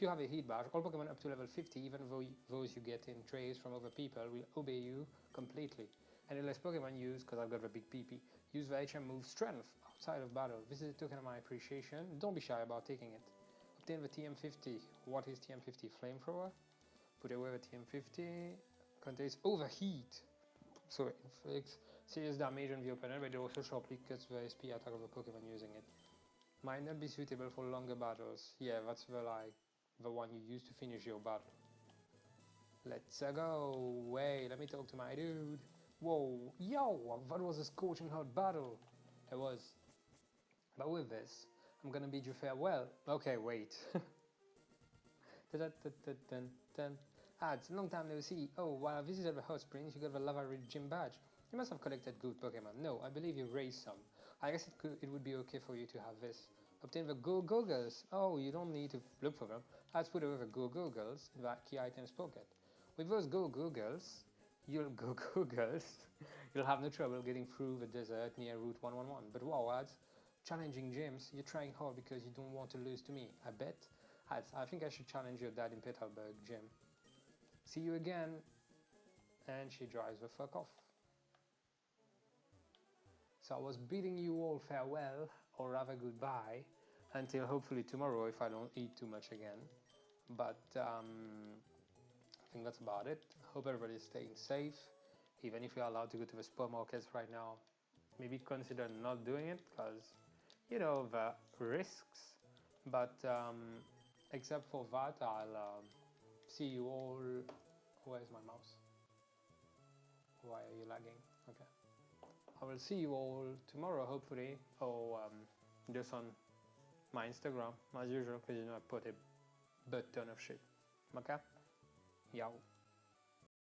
have a heat badge, all Pokemon up to level 50, even though those you get in trades from other people, will obey you completely. Any less Pokemon use, because I've got the big PP, use the HM move Strength outside of battle. This is a token of my appreciation. Don't be shy about taking it. Obtain the TM50. What is TM50? Flamethrower. Put away the TM50. Contains Overheat. So it inflicts serious damage on the opponent, but it also sharply cuts the SP attack of the Pokemon using it. Might not be suitable for longer battles. Yeah, that's the one you use to finish your battle. Let's go. Wait, let me talk to my dude. Whoa, yo, that was a scorching hot battle. It was. But with this, I'm gonna bid you farewell. Okay, wait. It's a long time no see. Oh, while I visited the hot springs, you got the Lava Ridge Gym badge. You must have collected good Pokemon. No, I believe you raised some. I guess it would be okay for you to have this. Obtain the Go Goggles. Oh, you don't need to look for them. Let's put away the Go Goggles in that key items pocket. With those Go Goggles, you'll have no trouble getting through the desert near Route 111. But wow, ads, challenging gyms, you're trying hard because you don't want to lose to me, I bet. Ads, I think I should challenge your dad in Petalburg gym. See you again. And she drives the fuck off. So I was bidding you all farewell, or rather goodbye, until hopefully tomorrow if I don't eat too much again. But I think that's about it. Hope everybody's staying safe. Even if you're allowed to go to the supermarkets right now, maybe consider not doing it, because, you know, the risks. But except for that, I'll see you all. Where's my mouse? Why are you lagging? Okay. I will see you all tomorrow, hopefully, or just on my Instagram, as usual, because you know I put a butt ton of shit. Okay? Yow.